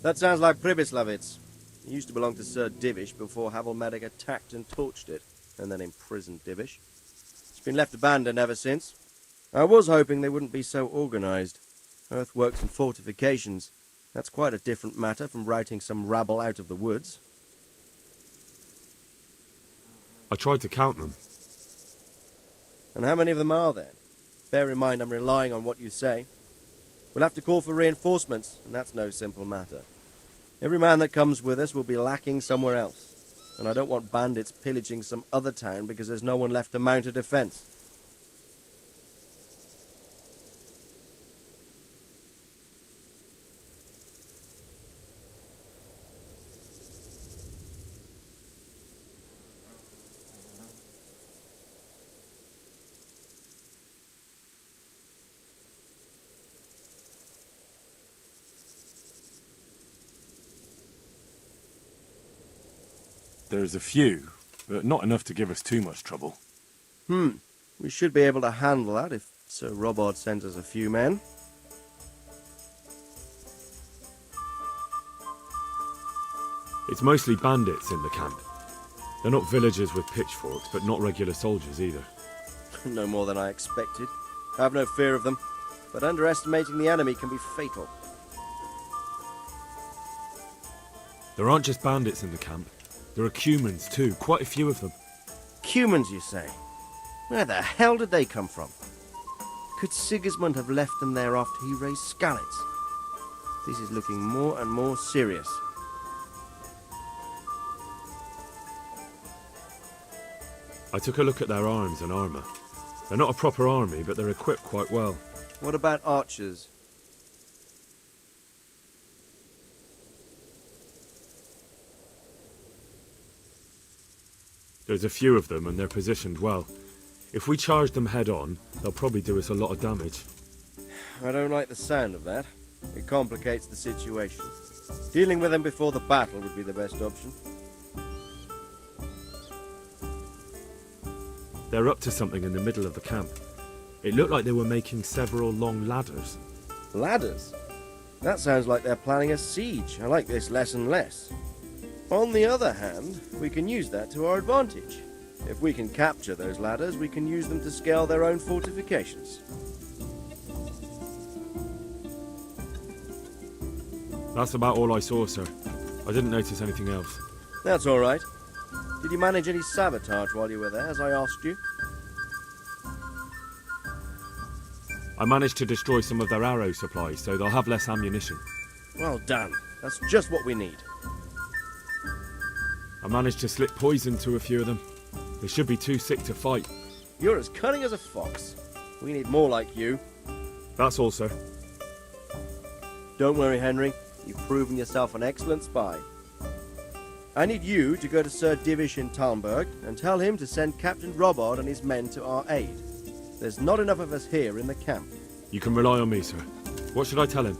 That sounds like Pribyslavitz. It used to belong to Sir Divish before Havelmedic attacked and torched it, and then imprisoned Divish. It's been left abandoned ever since. I was hoping they wouldn't be so organised. Earthworks and fortifications. That's quite a different matter from routing some rabble out of the woods. I tried to count them. And how many of them are there? Bear in mind I'm relying on what you say. We'll have to call for reinforcements, and that's no simple matter. Every man that comes with us will be lacking somewhere else, and I don't want bandits pillaging some other town because there's no one left to mount a defence. There's a few, but not enough to give us too much trouble. We should be able to handle that if Sir Robard sends us a few men. It's mostly bandits in the camp. They're not villagers with pitchforks, but not regular soldiers either. No more than I expected. I have no fear of them, but underestimating the enemy can be fatal. There aren't just bandits in the camp. There are Cumans too, quite a few of them. Cumans, you say? Where the hell did they come from? Could Sigismund have left them there after he raised Skalitz? This is looking more and more serious. I took a look at their arms and armour. They're not a proper army, but they're equipped quite well. What about archers? There's a few of them, and they're positioned well. If we charge them head-on, they'll probably do us a lot of damage. I don't like the sound of that. It complicates the situation. Dealing with them before the battle would be the best option. They're up to something in the middle of the camp. It looked like they were making several long ladders. Ladders? That sounds like they're planning a siege. I like this less and less. On the other hand, we can use that to our advantage. If we can capture those ladders, we can use them to scale their own fortifications. That's about all I saw, sir. I didn't notice anything else. That's all right. Did you manage any sabotage while you were there, as I asked you? I managed to destroy some of their arrow supplies, so they'll have less ammunition. Well done. That's just what we need. I managed to slip poison to a few of them. They should be too sick to fight. You're as cunning as a fox. We need more like you. That's all, sir. Don't worry, Henry. You've proven yourself an excellent spy. I need you to go to Sir Divish in Talmberg and tell him to send Captain Robard and his men to our aid. There's not enough of us here in the camp. You can rely on me, sir. What should I tell him?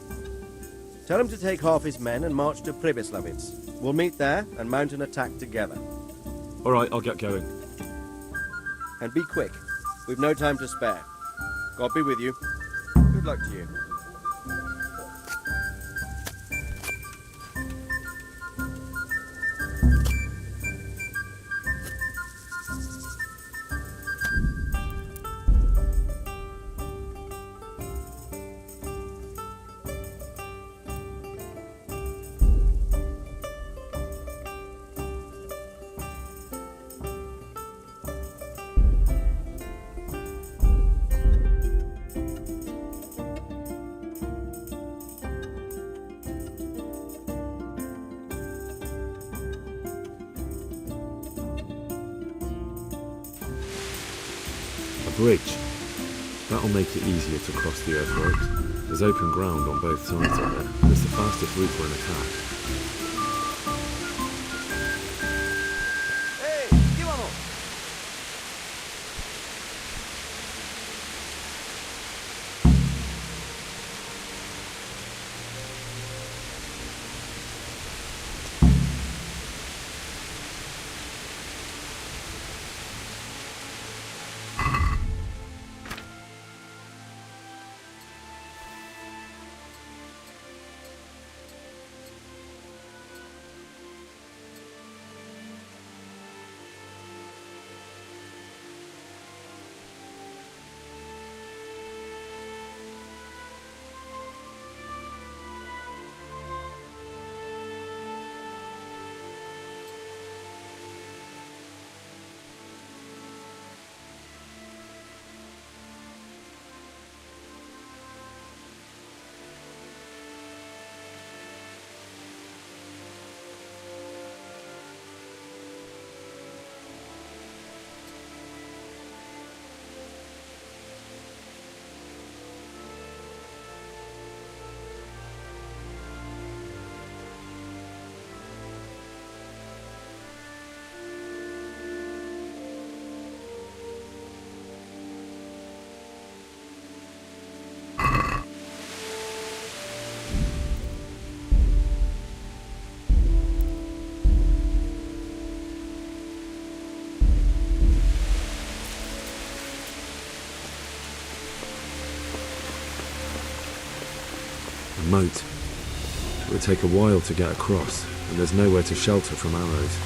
Tell him to take half his men and march to Pribyslavitz. We'll meet there and mount an attack together. All right, I'll get going. And be quick. We've no time to spare. God be with you. Good luck to you. Bridge. That'll make it easier to cross the earthworks. There's open ground on both sides of it, and it's the fastest route for an attack. Moat. It would take a while to get across, and there's nowhere to shelter from arrows.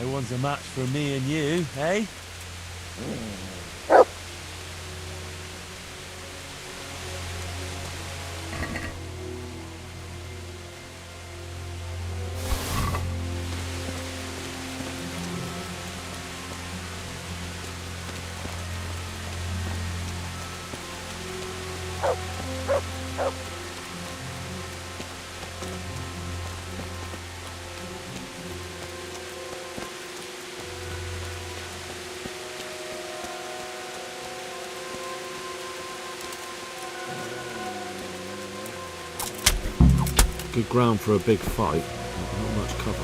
No one's a match for me and you, eh? Good ground for a big fight, but not much cover.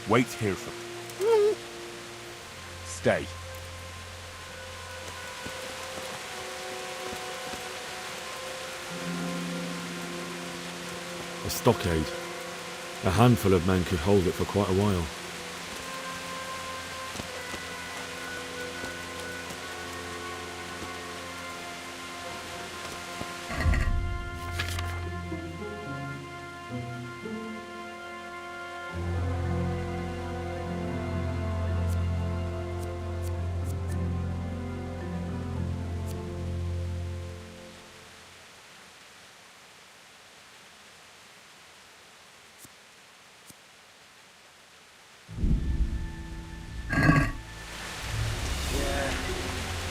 Wait here for... Stay. A stockade. A handful of men could hold it for quite a while.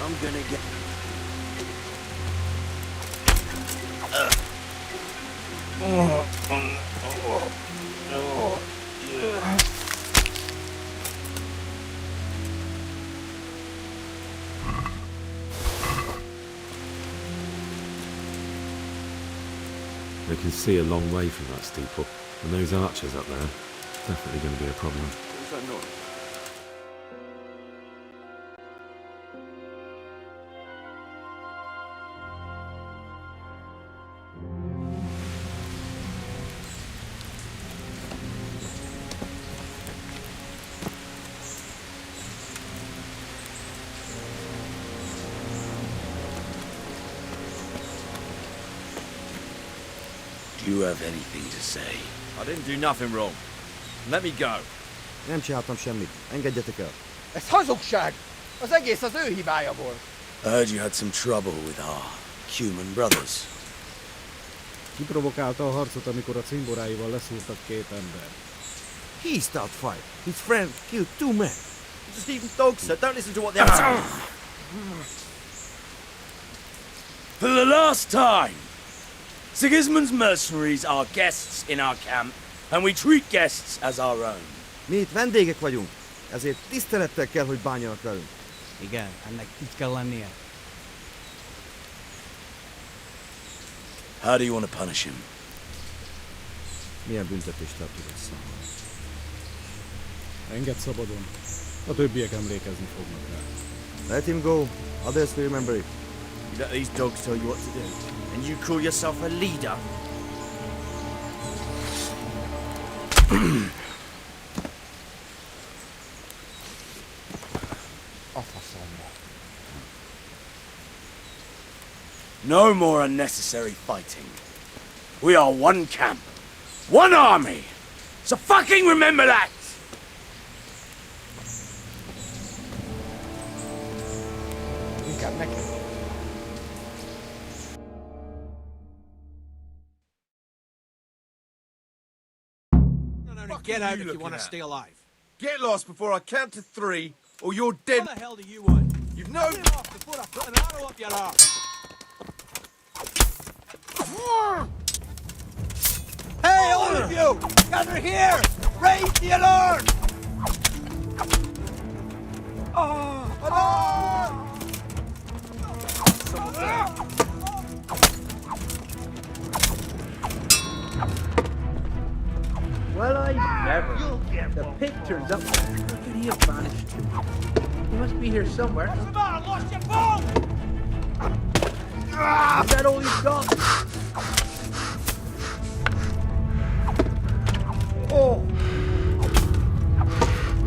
I'm gonna get... They can see a long way from that steeple, and those archers up there, definitely going to be a problem. What was that noise? Do you have anything to say? I didn't do nothing wrong. Let me go. Nem csináltam semmit. Engedjetek el. Ez hazugság! Az egész az ő hibája volt. I heard you had some trouble with our human brothers. Kiprovokálta a harcot, amikor a cimboráival leszúrtak két ember. He started fight. His friend killed 2 men. Just even dogs, sir. Don't listen to what they're saying. For the last time! Sigismund's mercenaries are guests in our camp, and we treat guests as our own. Mi itt vendégek vagyunk, ezért tisztelettel kell, hogy bánjanak velünk. Igen, ennek így kell lennie. How do you want to punish him? Milyen büntetést tartogat számomra? Engedd szabadon. A többiek emlékezni fognak rá. Let him go. Others will remember it. You let these dogs tell you what to do, and you call yourself a leader? No more unnecessary fighting. We are one camp, one army. So fucking remember that! Inkább nekem. Get out if you want to stay alive. Get lost before I count to 3, or you're dead. What the hell do you want? You've no... Get off before I put an arrow up your arse. Hey, all of you! Gather here! Raise the alarm! Alarm! Well, I never. The pig turns up. Where could he have vanished to? He must be here somewhere. What's the matter? Lost your phone? Is that all you've got? Oh!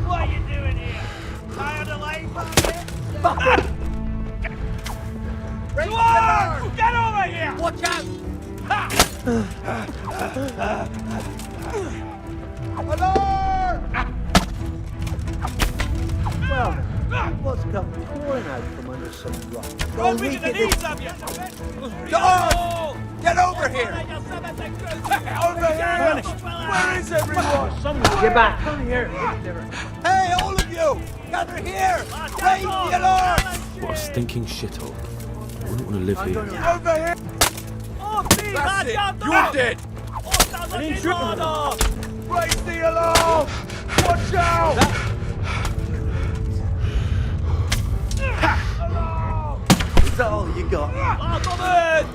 What are you doing here? Tired of life, Fuck it! Dwarf! Get over here! Watch out! Alarm! Well, what's come pouring out from under some rock? Roll me to the knees of you! Dog! Get over here! Over here! Where is everyone? Get back! Come here! Hey, all of you! Gather here! Raise the alarm! What a stinking shithole. I wouldn't want to live here. Over here! That's it! You're dead! Raise the alarm! Watch out! Is that all you got? Watch out!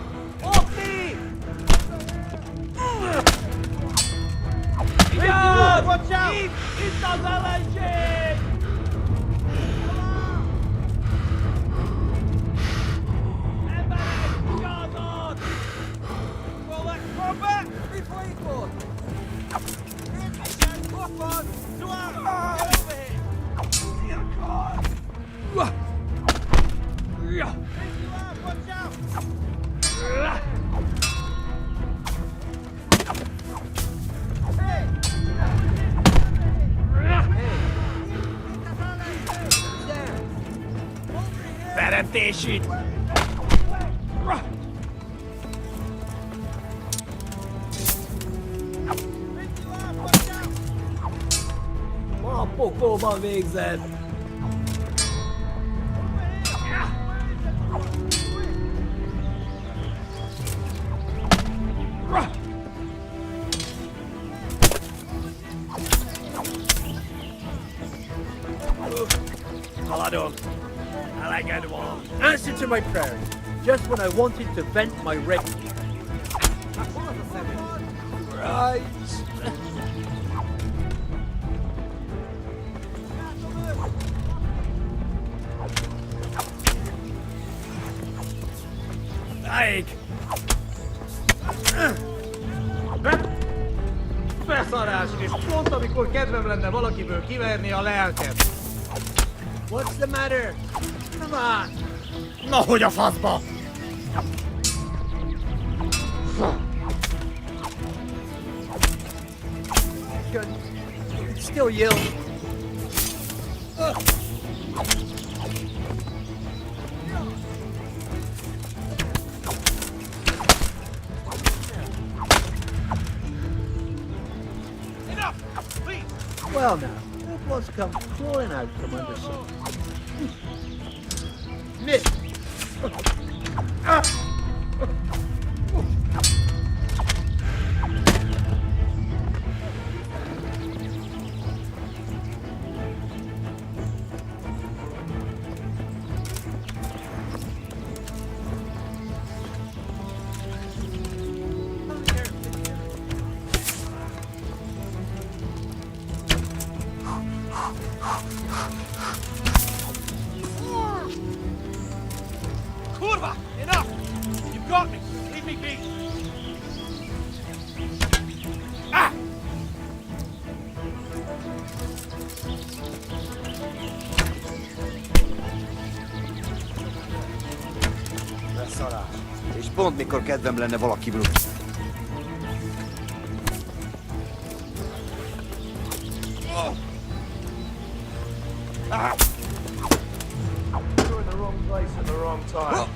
Beretésit! Ma a pokolban végzett! Haladon! Eleged van! Answer to my prayer, just when I wanted to vent my rage. Right! Elég! Beszarás, és pont amikor kedvem lenne valakiből kiverni a lelket. What's the matter? Come on! Na, hogy a faszba! It's still you. Enough! Please! Well now, that blood's come crawling out from under some. Miss! Kurva! Enough! You've got me! Leave me be! Ah! Beszarás. És pont mikor kedvem lenne valakiből. You're in the wrong place at the wrong time.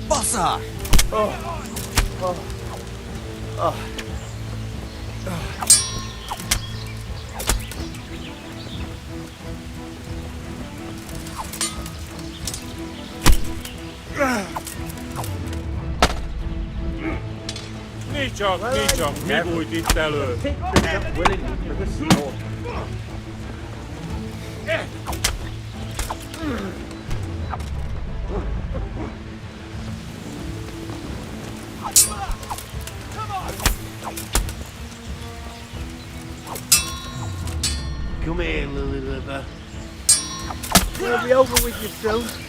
Bassza! Oh. Oh. Oh. Nicsak, mi bújt itt elő? Come here, Lily Liver. We'll be over with you soon.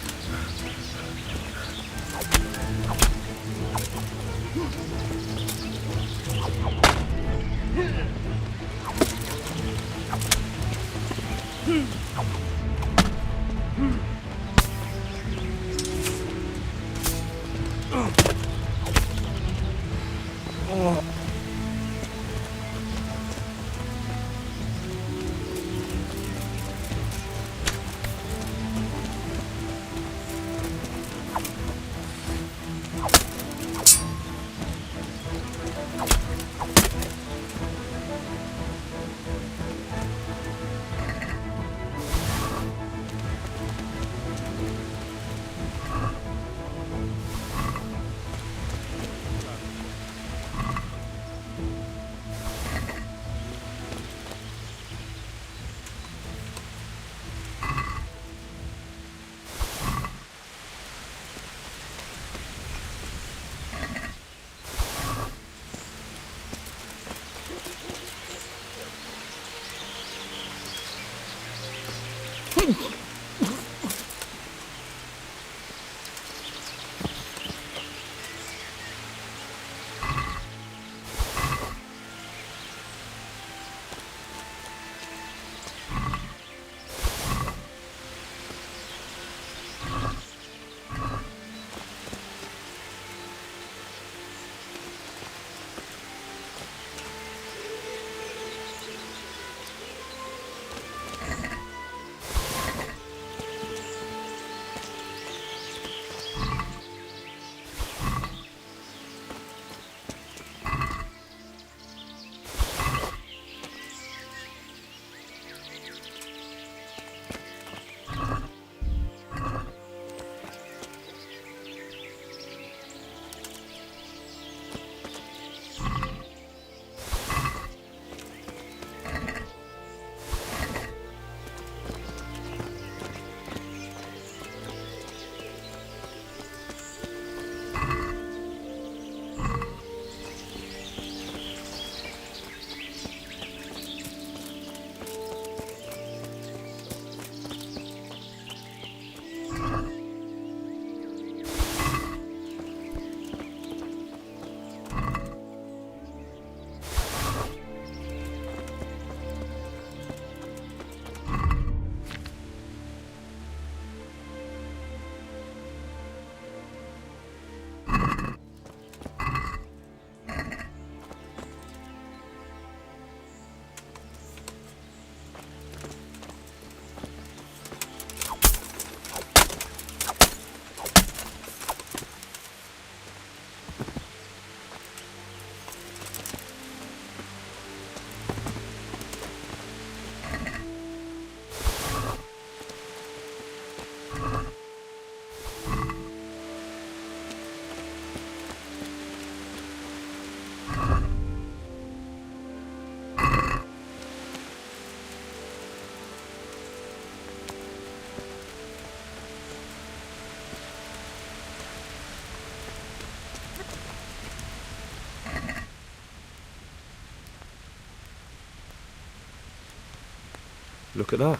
Look at that.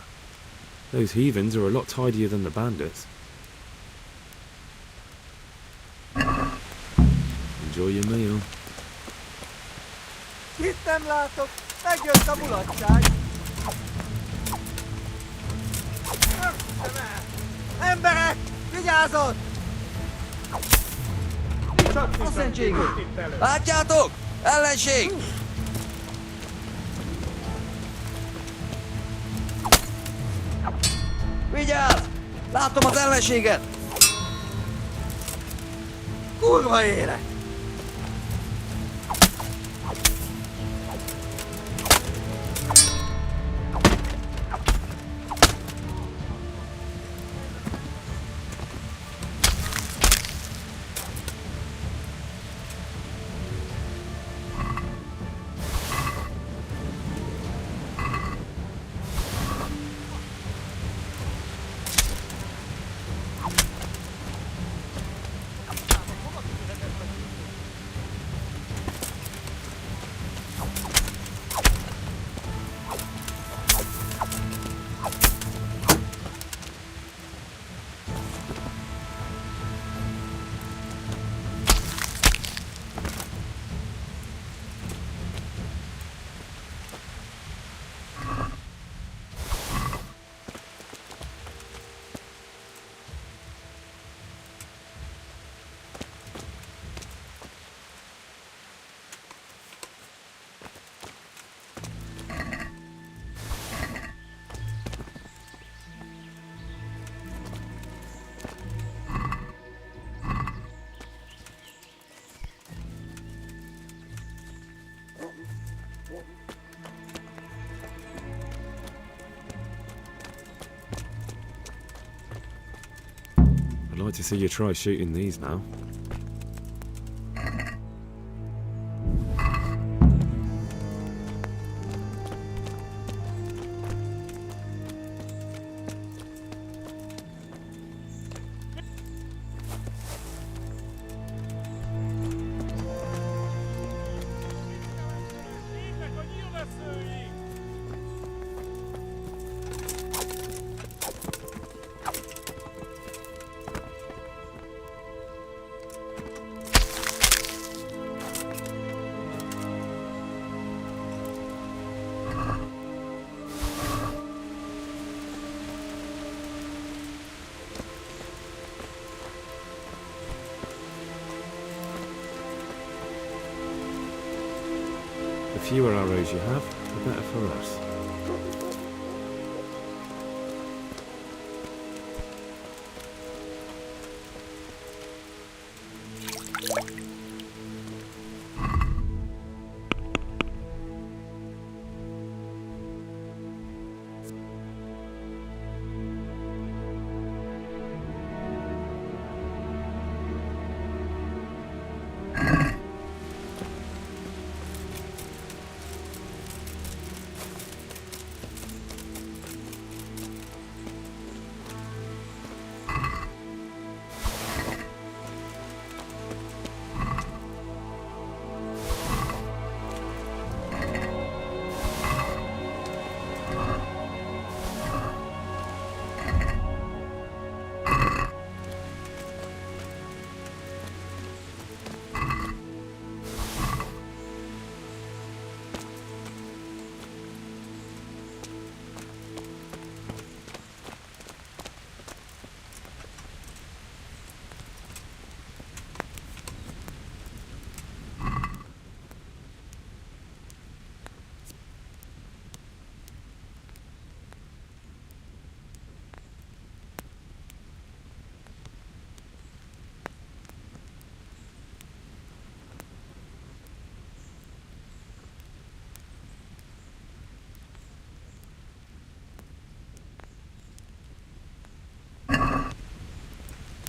Those heathens are a lot tidier than the bandits. Enjoy your meal. Itt nem látok! Megjött a mulatság! Emberek! Vigyázzott! Látjátok? Ellenség! Vigyázz! Látom az ellenséget! Kurva élet! I'd like to see you try shooting these now. The fewer arrows you have, the better for us.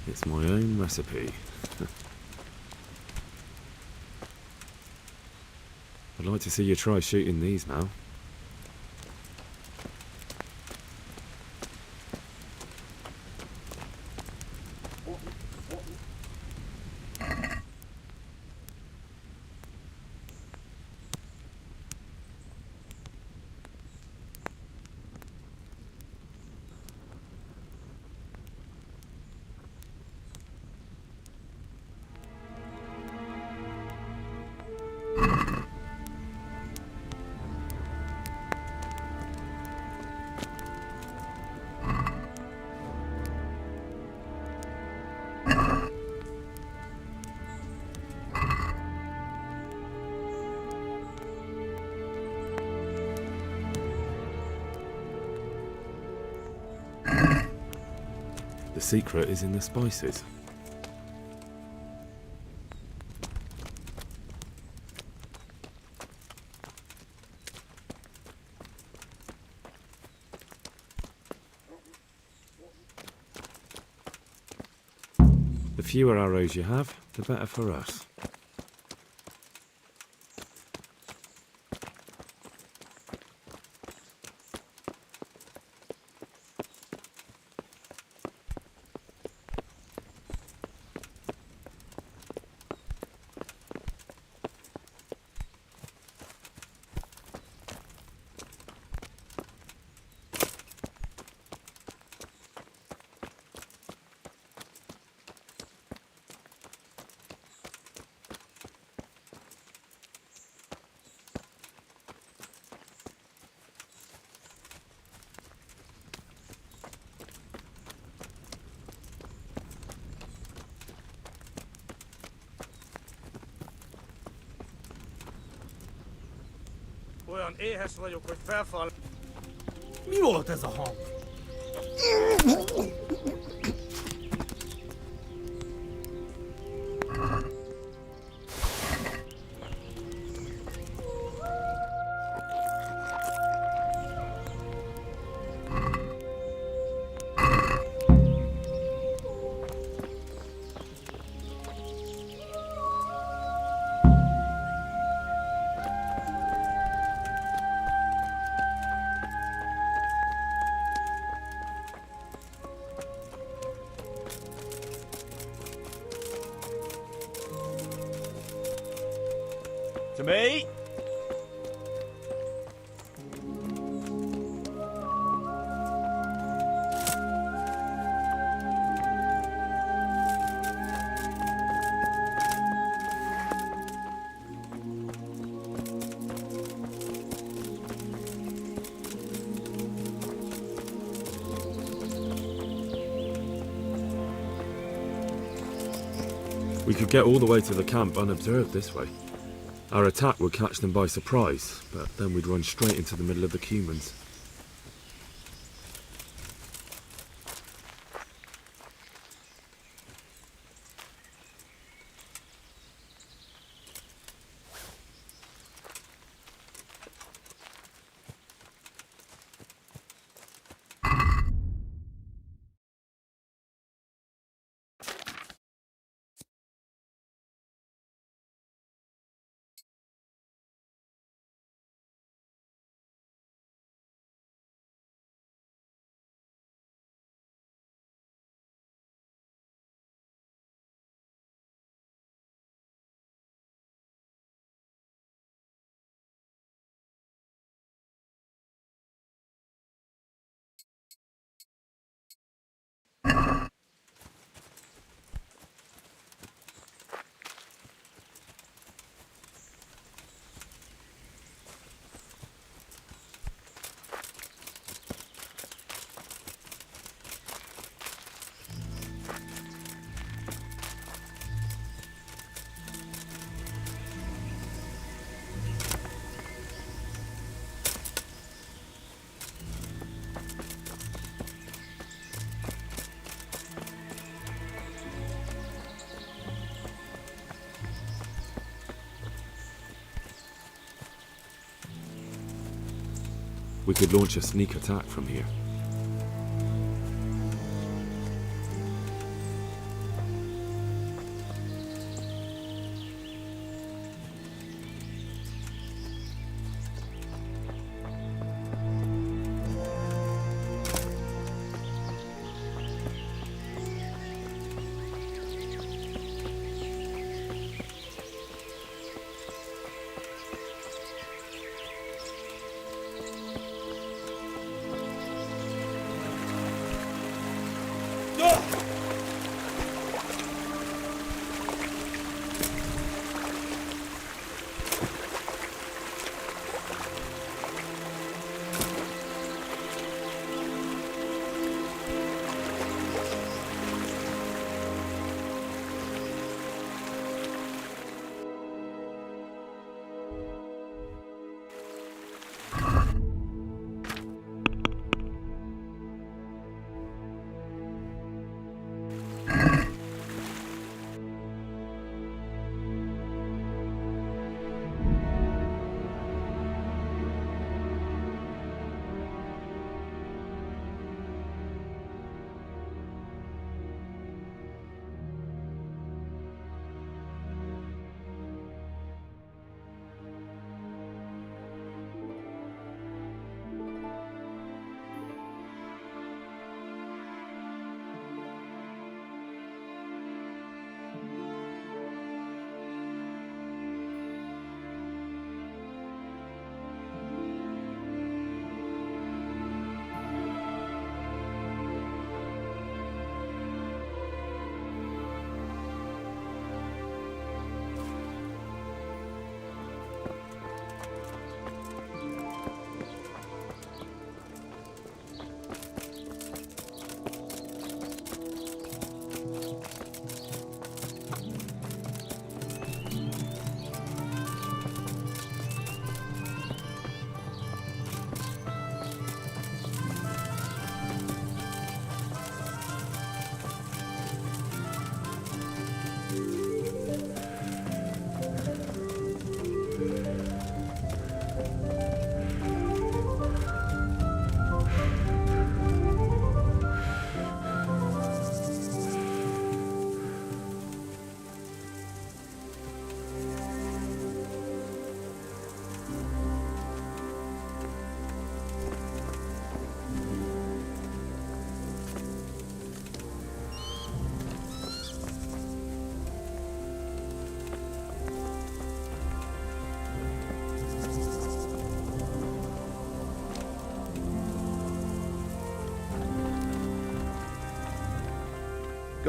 It's my own recipe. I'd like to see you try shooting these now. The secret is in the spices. The fewer arrows you have, the better for us. Olyan éhes vagyok, hogy felfal. Mi volt ez a hang? To me? We could get all the way to the camp unobserved this way. Our attack would catch them by surprise, but then we'd run straight into the middle of the Cumans. We could launch a sneak attack from here.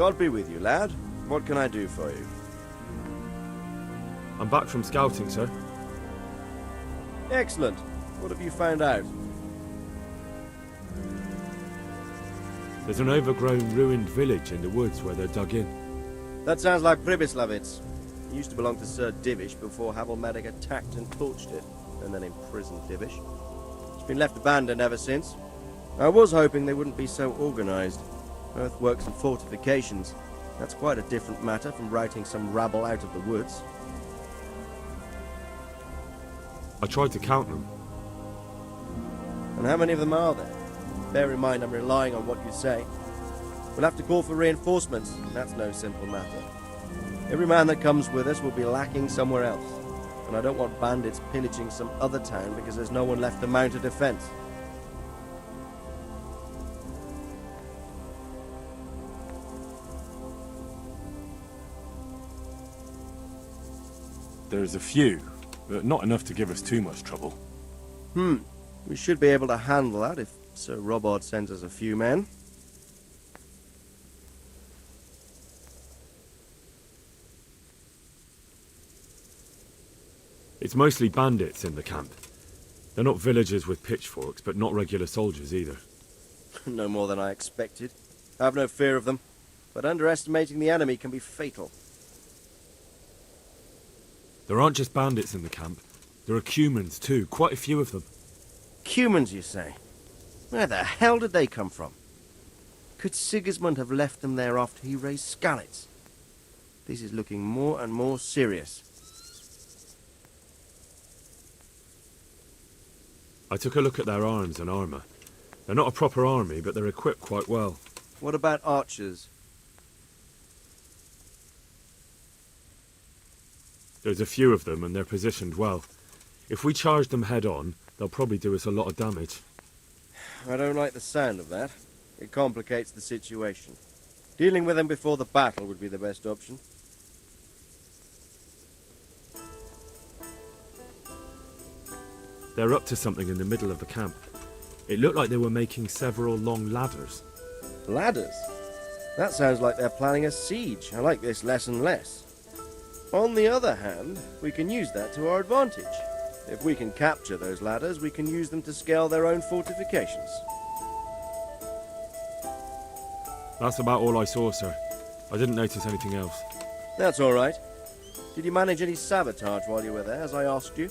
God be with you, lad. What can I do for you? I'm back from scouting, sir. Excellent. What have you found out? There's an overgrown, ruined village in the woods where they're dug in. That sounds like Pribyslavitz. It used to belong to Sir Divish before Havelmatic attacked and torched it, and then imprisoned Divish. It's been left abandoned ever since. I was hoping they wouldn't be so organised. Earthworks and fortifications. That's quite a different matter from routing some rabble out of the woods. I tried to count them. And how many of them are there? Bear in mind I'm relying on what you say. We'll have to call for reinforcements, and that's no simple matter. Every man that comes with us will be lacking somewhere else, and I don't want bandits pillaging some other town because there's no one left to mount a defence. There's a few, but not enough to give us too much trouble. We should be able to handle that if Sir Robard sends us a few men. It's mostly bandits in the camp. They're not villagers with pitchforks, but not regular soldiers either. No more than I expected. I have no fear of them, but underestimating the enemy can be fatal. There aren't just bandits in the camp. There are Cumans too, quite a few of them. Cumans, you say? Where the hell did they come from? Could Sigismund have left them there after he raised Skalitz? This is looking more and more serious. I took a look at their arms and armour. They're not a proper army, but they're equipped quite well. What about archers? There's a few of them, and they're positioned well. If we charge them head-on, they'll probably do us a lot of damage. I don't like the sound of that. It complicates the situation. Dealing with them before the battle would be the best option. They're up to something in the middle of the camp. It looked like they were making several long ladders. Ladders? That sounds like they're planning a siege. I like this less and less. On the other hand, we can use that to our advantage. If we can capture those ladders, we can use them to scale their own fortifications. That's about all I saw, sir. I didn't notice anything else. That's all right. Did you manage any sabotage while you were there, as I asked you?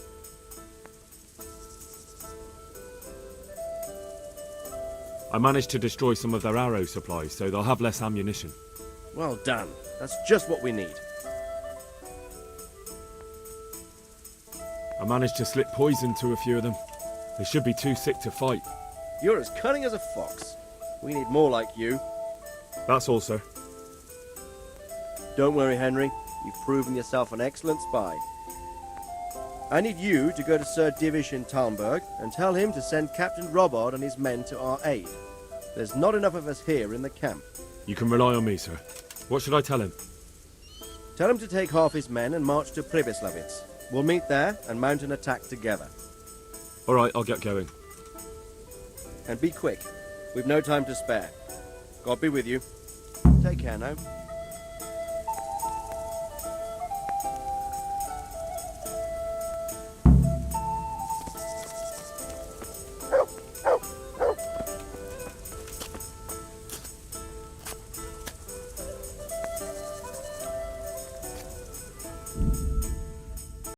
I managed to destroy some of their arrow supplies, so they'll have less ammunition. Well done. That's just what we need. I managed to slip poison to a few of them. They should be too sick to fight. You're as cunning as a fox. We need more like you. That's all, sir. Don't worry, Henry. You've proven yourself an excellent spy. I need you to go to Sir Divish in Talmberg and tell him to send Captain Robard and his men to our aid. There's not enough of us here in the camp. You can rely on me, sir. What should I tell him? Tell him to take half his men and march to Pribyslavitz. We'll meet there and mount an attack together. All right, I'll get going. And be quick. We've no time to spare. God be with you. Take care now.